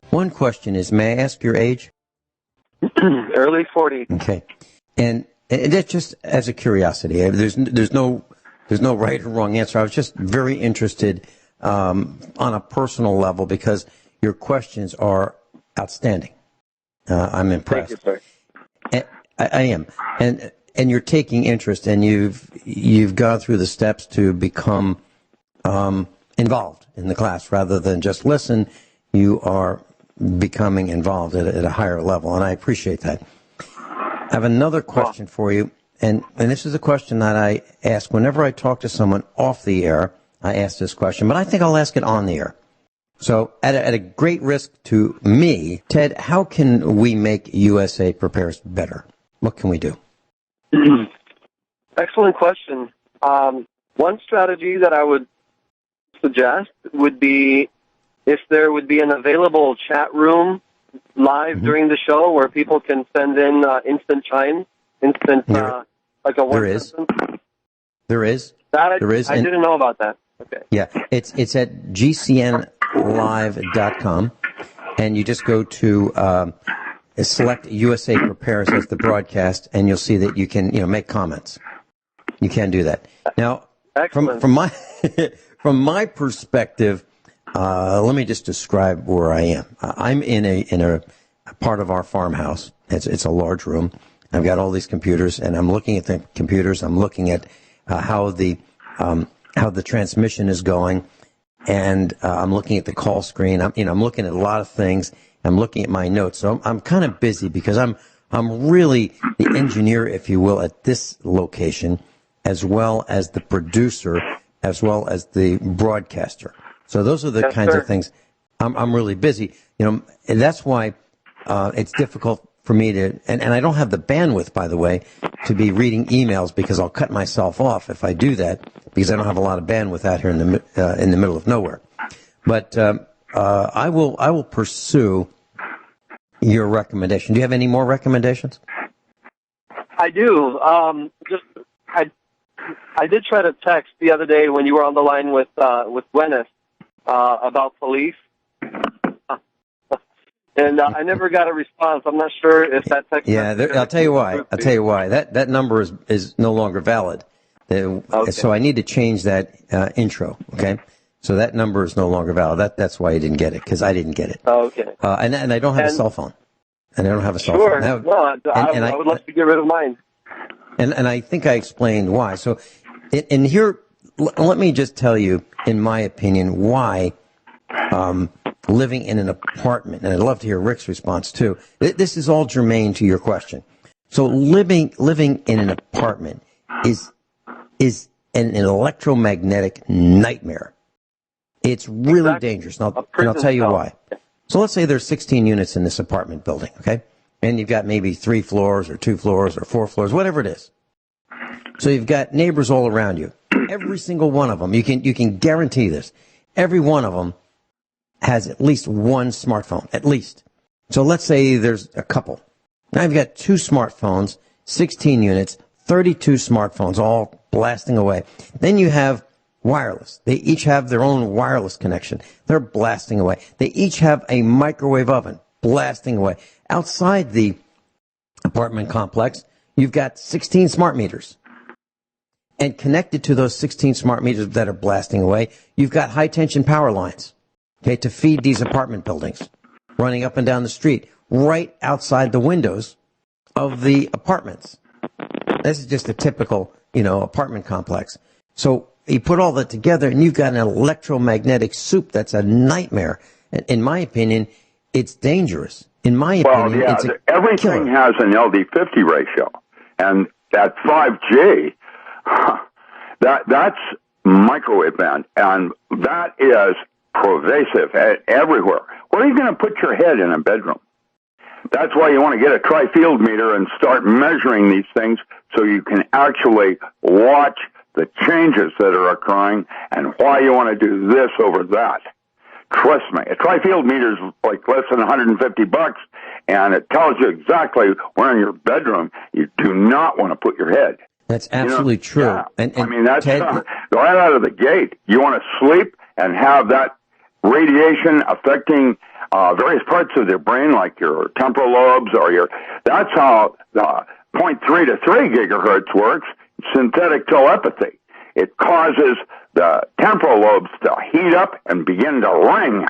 One question is, may I ask your age? Early 40s. Okay. And that's just as a curiosity. There's no right or wrong answer. I was just very interested on a personal level because your questions are outstanding. I'm impressed. Thank you, sir. I am. And you're taking interest, and you've gone through the steps to become involved in the class rather than just listen. You are becoming involved at a higher level, and I appreciate that. I have another question for you, and this is a question that I ask whenever I talk to someone off the air. I ask this question, but I think I'll ask it on the air. So at a great risk to me, Ted, how can we make USA Prepares better? What can we do? Excellent question. One strategy that I would suggest would be if there would be an available chat room live during the show where people can send in instant chimes, like a one. There is. There is. I And didn't know about that. Okay. Yeah, it's at gcnlive.com, and you just go to select USA Prepares as the broadcast, and you'll see that you can make comments. You can do that. Now, from my from my perspective, let me just describe where I am. I'm in a part of our farmhouse. It's a large room. I've got all these computers, and I'm looking at the computers. I'm looking at how the transmission is going, and I'm looking at the call screen. I'm looking at a lot of things. I'm looking at my notes. So I'm kind of busy because I'm really the engineer, if you will, at this location, as well as the producer, as well as the broadcaster. So those are the kinds of things. I'm really busy. And that's why it's difficult for me to, and I don't have the bandwidth, by the way, to be reading emails because I'll cut myself off if I do that because I don't have a lot of bandwidth out here in the middle of nowhere. But I will pursue your recommendation. Do you have any more recommendations? I do. I did try to text the other day when you were on the line with Gwyneth about police. And I never got a response. I'm not sure if that text. Yeah, I'll tell you why. That number is no longer valid. Okay. So I need to change that intro. Okay. So that number is no longer valid. That's why I didn't get it, because I didn't get it. Okay. And I don't have a cell phone. And I don't have a cell phone. Now, I would love to get rid of mine. And I think I explained why. So, and here, let me just tell you, in my opinion, why living in an apartment, and I'd love to hear Rick's response too. This is all germane to your question. So living in an apartment is an electromagnetic nightmare. It's really dangerous, and I'll tell you why. So let's say there's 16 units in this apartment building, okay? And you've got maybe 3 floors or 2 floors or 4 floors, whatever it is. So you've got neighbors all around you. Every single one of them, you can guarantee this. Every one of them has at least one smartphone, at least. So let's say there's a couple. Now you've got 2 smartphones, 16 units, 32 smartphones, all blasting away. Then you have wireless. They each have their own wireless connection. They're blasting away. They each have a microwave oven, blasting away. Outside the apartment complex, you've got 16 smart meters. And connected to those 16 smart meters that are blasting away, you've got high-tension power lines, okay, to feed these apartment buildings, running up and down the street, right outside the windows of the apartments. This is just a typical, apartment complex. So you put all that together, and you've got an electromagnetic soup that's a nightmare. In my opinion, it's dangerous. In my opinion, it's a everything killer. has an LD50 ratio, and that 5G, that's microwave band, and that is pervasive everywhere. Where are you going to put your head in a bedroom? That's why you want to get a tri-field meter and start measuring these things so you can actually watch the changes that are occurring and why you want to do this over that. Trust me, a tri-field meter is like less than $150, and it tells you exactly where in your bedroom you do not want to put your head. That's absolutely true. Yeah. And that's Ted, right out of the gate. You want to sleep and have that radiation affecting various parts of their brain, like your temporal lobes or that's how the 0.3 to 3 gigahertz works, synthetic telepathy. It causes the temporal lobes to heat up and begin to ring.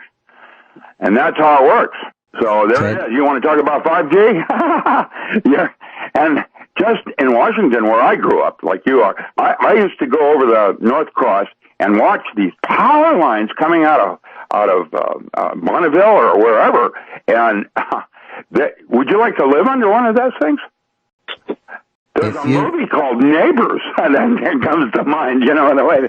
And that's how it works. So there it is. You want to talk about 5G? Yeah. And just in Washington, where I grew up, like you are, I used to go over the North Cross and watch these power lines coming out of Bonneville or wherever. And would you like to live under one of those things? There's a movie called Neighbors that comes to mind, in a way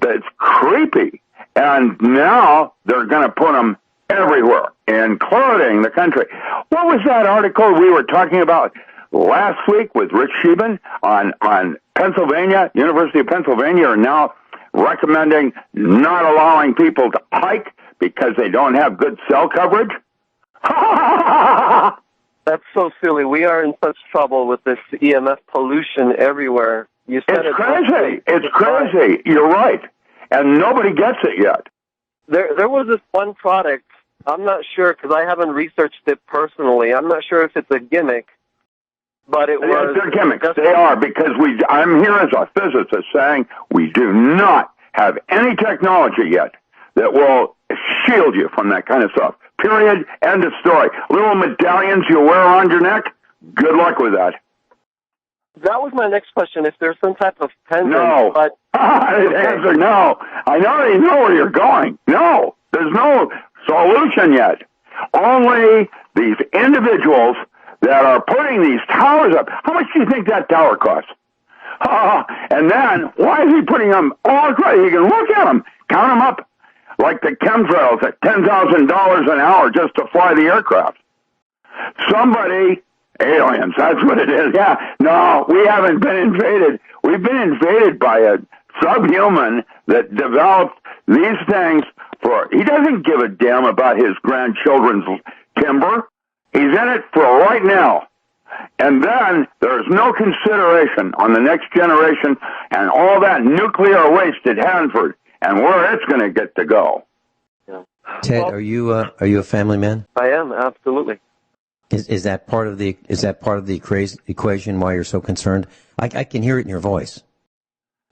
that's creepy. And now they're going to put them everywhere, including the country. What was that article we were talking about last week with Rich Sheben on Pennsylvania? University of Pennsylvania are now recommending not allowing people to hike because they don't have good cell coverage. That's so silly. We are in such trouble with this EMF pollution everywhere. You said it's crazy. It's crazy. You're right. And nobody gets it yet. There was this one product. I'm not sure because I haven't researched it personally. I'm not sure if it's a gimmick, but it was. They're gimmicks. They are, because I'm here as a physicist saying we do not have any technology yet that will shield you from that kind of stuff. Period. End of story. Little medallions you wear around your neck, good luck with that. That was my next question. If there's some type of pendant. No. But The answer, no. I already know where you're going. No. There's no solution yet. Only these individuals that are putting these towers up. How much do you think that tower costs? And then, why is he putting them all across? You can look at them, count them up, like the chemtrails at $10,000 an hour just to fly the aircraft. Somebody, aliens, that's what it is. Yeah, no, we haven't been invaded. We've been invaded by a subhuman that developed these things he doesn't give a damn about his grandchildren's timber. He's in it for right now. And then there's no consideration on the next generation and all that nuclear waste at Hanford and where it's going to get to go. Yeah. Ted, are you a family man? I am, absolutely. Is that part of the equation why you're so concerned? I can hear it in your voice.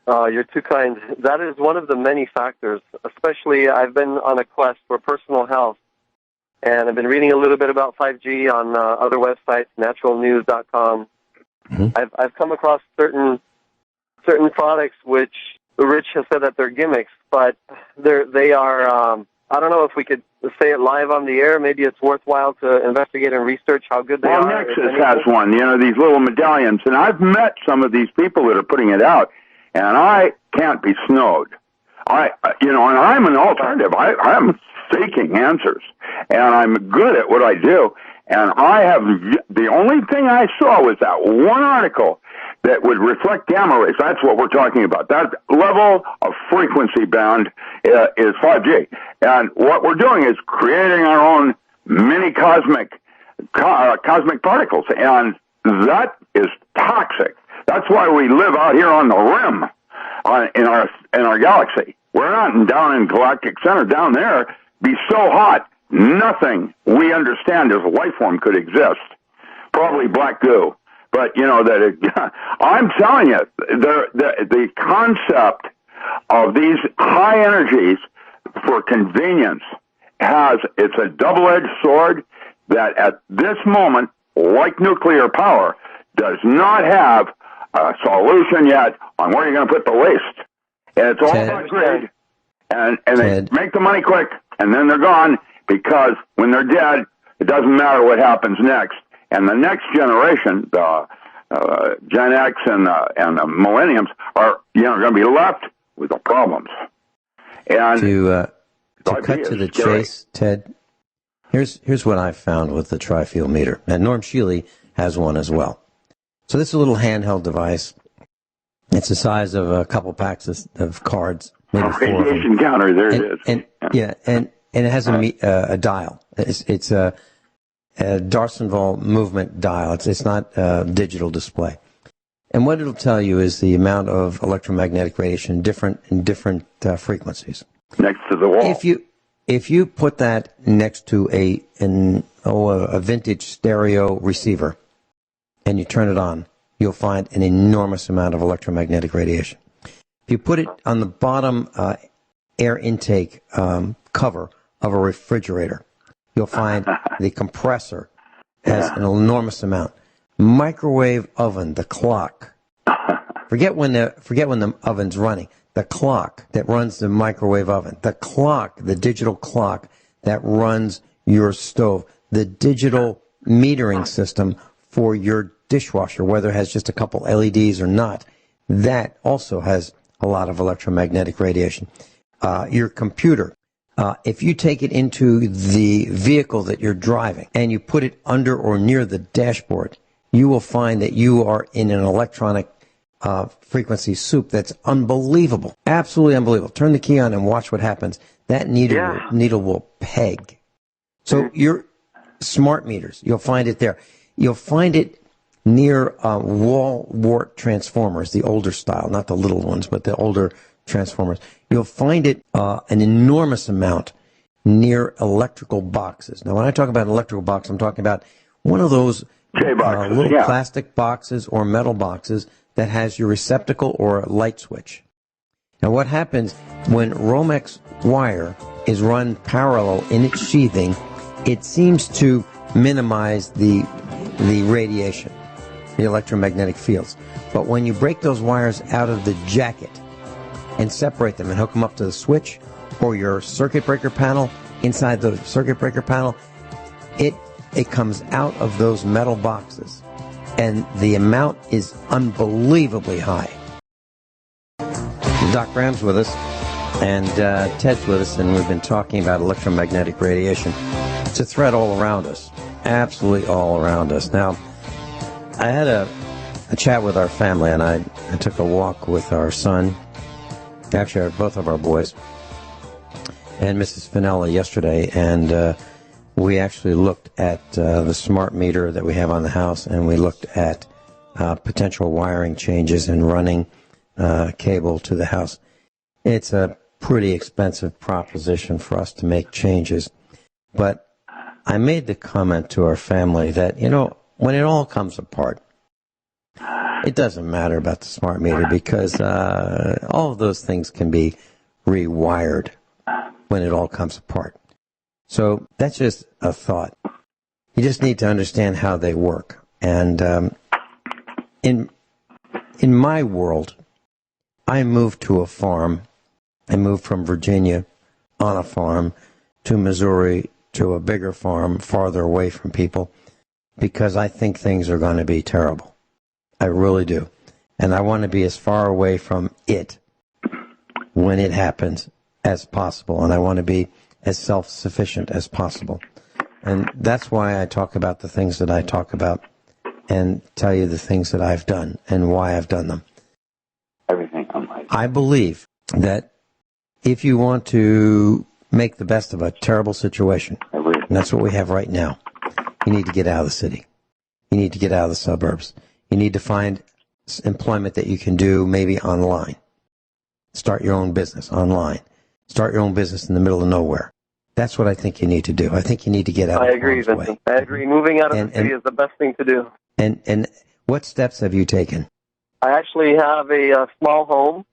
You're too kind. That is one of the many factors. Especially, I've been on a quest for personal health, and I've been reading a little bit about 5G on other websites, naturalnews.com. Mm-hmm. I've come across certain products which Rich has said that they're gimmicks, but they are. I don't know if we could say it live on the air. Maybe it's worthwhile to investigate and research how good they are. Well, Nexus has one, these little medallions, and I've met some of these people that are putting it out, and I can't be snowed. And I'm an alternative. I'm seeking answers, and I'm good at what I do. And the only thing I saw was that one article that would reflect gamma rays. That's what we're talking about. That level of frequency band is 5G. And what we're doing is creating our own mini cosmic particles. And that is toxic. That's why we live out here on the rim in our galaxy. We're not down in galactic center. Down there, be so hot, nothing we understand as a life form could exist. Probably black goo. But, I'm telling you, the concept of these high energies for convenience it's a double-edged sword that at this moment, like nuclear power, does not have a solution yet on where you're going to put the waste. And it's all about greed. And they make the money quick, and then they're gone, because when they're dead, it doesn't matter what happens next. And the next generation, the Gen X and the millenniums, are going to be left with the problems. And to cut to the chase, Ted, here's what I found with the tri-field meter. And Norm Shealy has one as well. So this is a little handheld device. It's the size of a couple packs of cards, maybe four of them. Radiation counter, there it is. And it has a dial. It's a D'Arsonval movement dial. It's not a digital display. And what it'll tell you is the amount of electromagnetic radiation in different frequencies. Next to the wall. If you put that next to a vintage stereo receiver and you turn it on, you'll find an enormous amount of electromagnetic radiation. If you put it on the bottom air intake cover of a refrigerator, you'll find the compressor has an enormous amount. Microwave oven, the clock. Forget when the oven's running. The clock that runs the microwave oven. The clock, the digital clock that runs your stove. The digital metering system for your dishwasher, whether it has just a couple LEDs or not. That also has a lot of electromagnetic radiation. Your computer. If you take it into the vehicle that you're driving and you put it under or near the dashboard, you will find that you are in an electronic frequency soup that's unbelievable. Absolutely unbelievable. Turn the key on and watch what happens. That needle will peg. So your smart meters, you'll find it there. You'll find it near wall wart transformers, the older style, not the little ones, but the older transformers. You'll find it an enormous amount near electrical boxes. Now, when I talk about an electrical box, I'm talking about one of those little plastic boxes or metal boxes that has your receptacle or a light switch. Now, what happens when Romex wire is run parallel in its sheathing, it seems to minimize the radiation, the electromagnetic fields. But when you break those wires out of the jacket and separate them and hook them up to the switch or your circuit breaker panel, inside the circuit breaker panel, it comes out of those metal boxes. And the amount is unbelievably high. Doc Bram's with us, and Ted's with us, and we've been talking about electromagnetic radiation. It's a threat all around us, absolutely all around us. Now, I had a chat with our family, and I took a walk with our son, actually both of our boys, and Mrs. Finelli yesterday, and we actually looked at the smart meter that we have on the house, and we looked at potential wiring changes and running cable to the house. It's a pretty expensive proposition for us to make changes. But I made the comment to our family that, when it all comes apart, it doesn't matter about the smart meter because all of those things can be rewired when it all comes apart. So that's just a thought. You just need to understand how they work. And in my world, I moved to a farm. I moved from Virginia on a farm to Missouri to a bigger farm farther away from people because I think things are going to be terrible. I really do. And I want to be as far away from it when it happens as possible. And I want to be as self-sufficient as possible. And that's why I talk about the things that I talk about and tell you the things that I've done and why I've done them. Everything on my... I believe that if you want to make the best of a terrible situation, and that's what we have right now, you need to get out of the city. You need to get out of the suburbs. You need to find employment that you can do maybe online. Start your own business online. Start your own business in the middle of nowhere. That's what I think you need to do. I think you need to get out of the harm's way. I agree, Vincent. I agree. Moving out of the city is the best thing to do. And what steps have you taken? I actually have a small home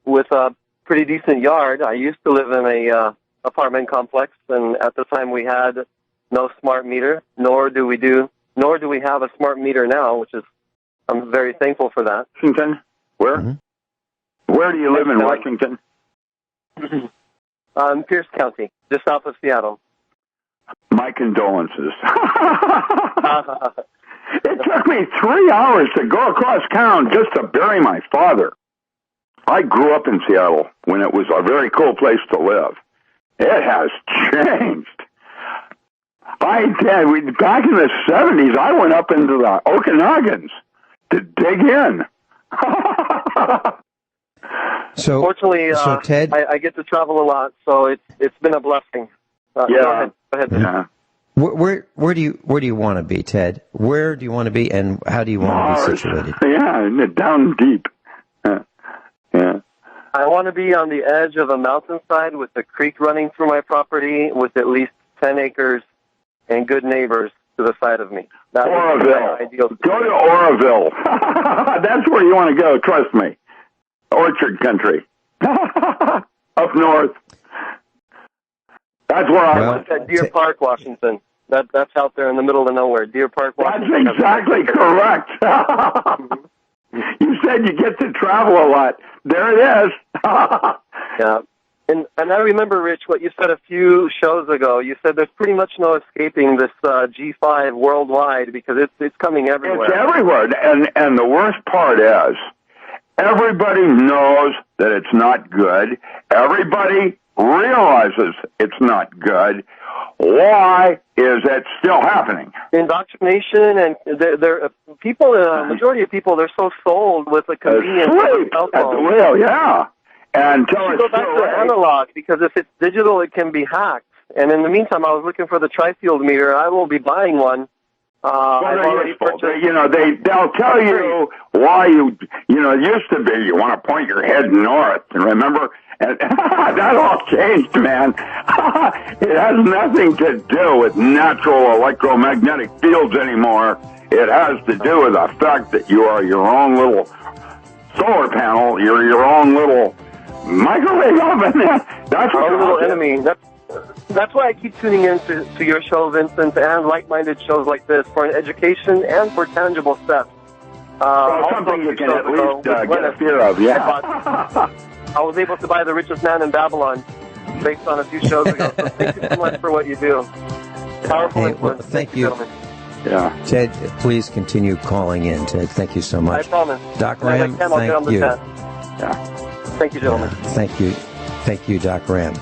with a pretty decent yard. I used to live in a apartment complex, and at the time we had no smart meter, nor do we have a smart meter now, which is, I'm very thankful for that. Washington? Where? Mm-hmm. Where do you live in Washington? Pierce County, just south of Seattle. My condolences. It took me 3 hours to go across town just to bury my father. I grew up in Seattle when it was a very cool place to live. It has changed. Back in the 70s, I went up into the Okanogans to dig in. So, fortunately, Ted, I get to travel a lot, so it's been a blessing. Yeah. Go ahead. Yeah. Where do you want to be, Ted? Where do you want to be, and how do you want to be situated? Yeah, down deep. Yeah. I want to be on the edge of a mountainside with a creek running through my property with at least 10 acres and good neighbors to the side of me. Oroville. Go to Oroville. That's where you want to go, trust me. Orchard country. Up north. That's where I went. At Deer Park, Washington. That's out there in the middle of nowhere. Deer Park, Washington. That's exactly correct. You said you get to travel a lot. There it is. Yeah. And I remember, Rich, what you said a few shows ago. You said there's pretty much no escaping this G5 worldwide because it's coming everywhere. It's everywhere. And the worst part is everybody knows that it's not good. Everybody realizes it's not good. Why is it still happening? Indoctrination, and people. Majority of people, they're so sold with the convenience of cell phone. At the wheel, yeah. Until it's go back to analog, because if it's digital, it can be hacked. And in the meantime, I was looking for the tri-field meter. I will be buying one. I've already purchased. They'll tell you why it used to be you want to point your head north, and remember. And that all changed, man. It has nothing to do with natural electromagnetic fields anymore. It has to do with the fact that you are your own little solar panel. You're your own little microwave oven. That's our little enemy. That's why I keep tuning in to your show, Vincent, and like-minded shows like this for an education and for tangible steps. Something you can at least get a fear of, yeah. I was able to buy The Richest Man in Babylon based on a few shows ago. So thank you so much for what you do. Powerful influence. Thank you. Yeah. Ted, please continue calling in, Ted. Thank you so much. I promise. Doc Ram, thank you. Yeah. Thank you, gentlemen. Thank you. Thank you, Doc Ram.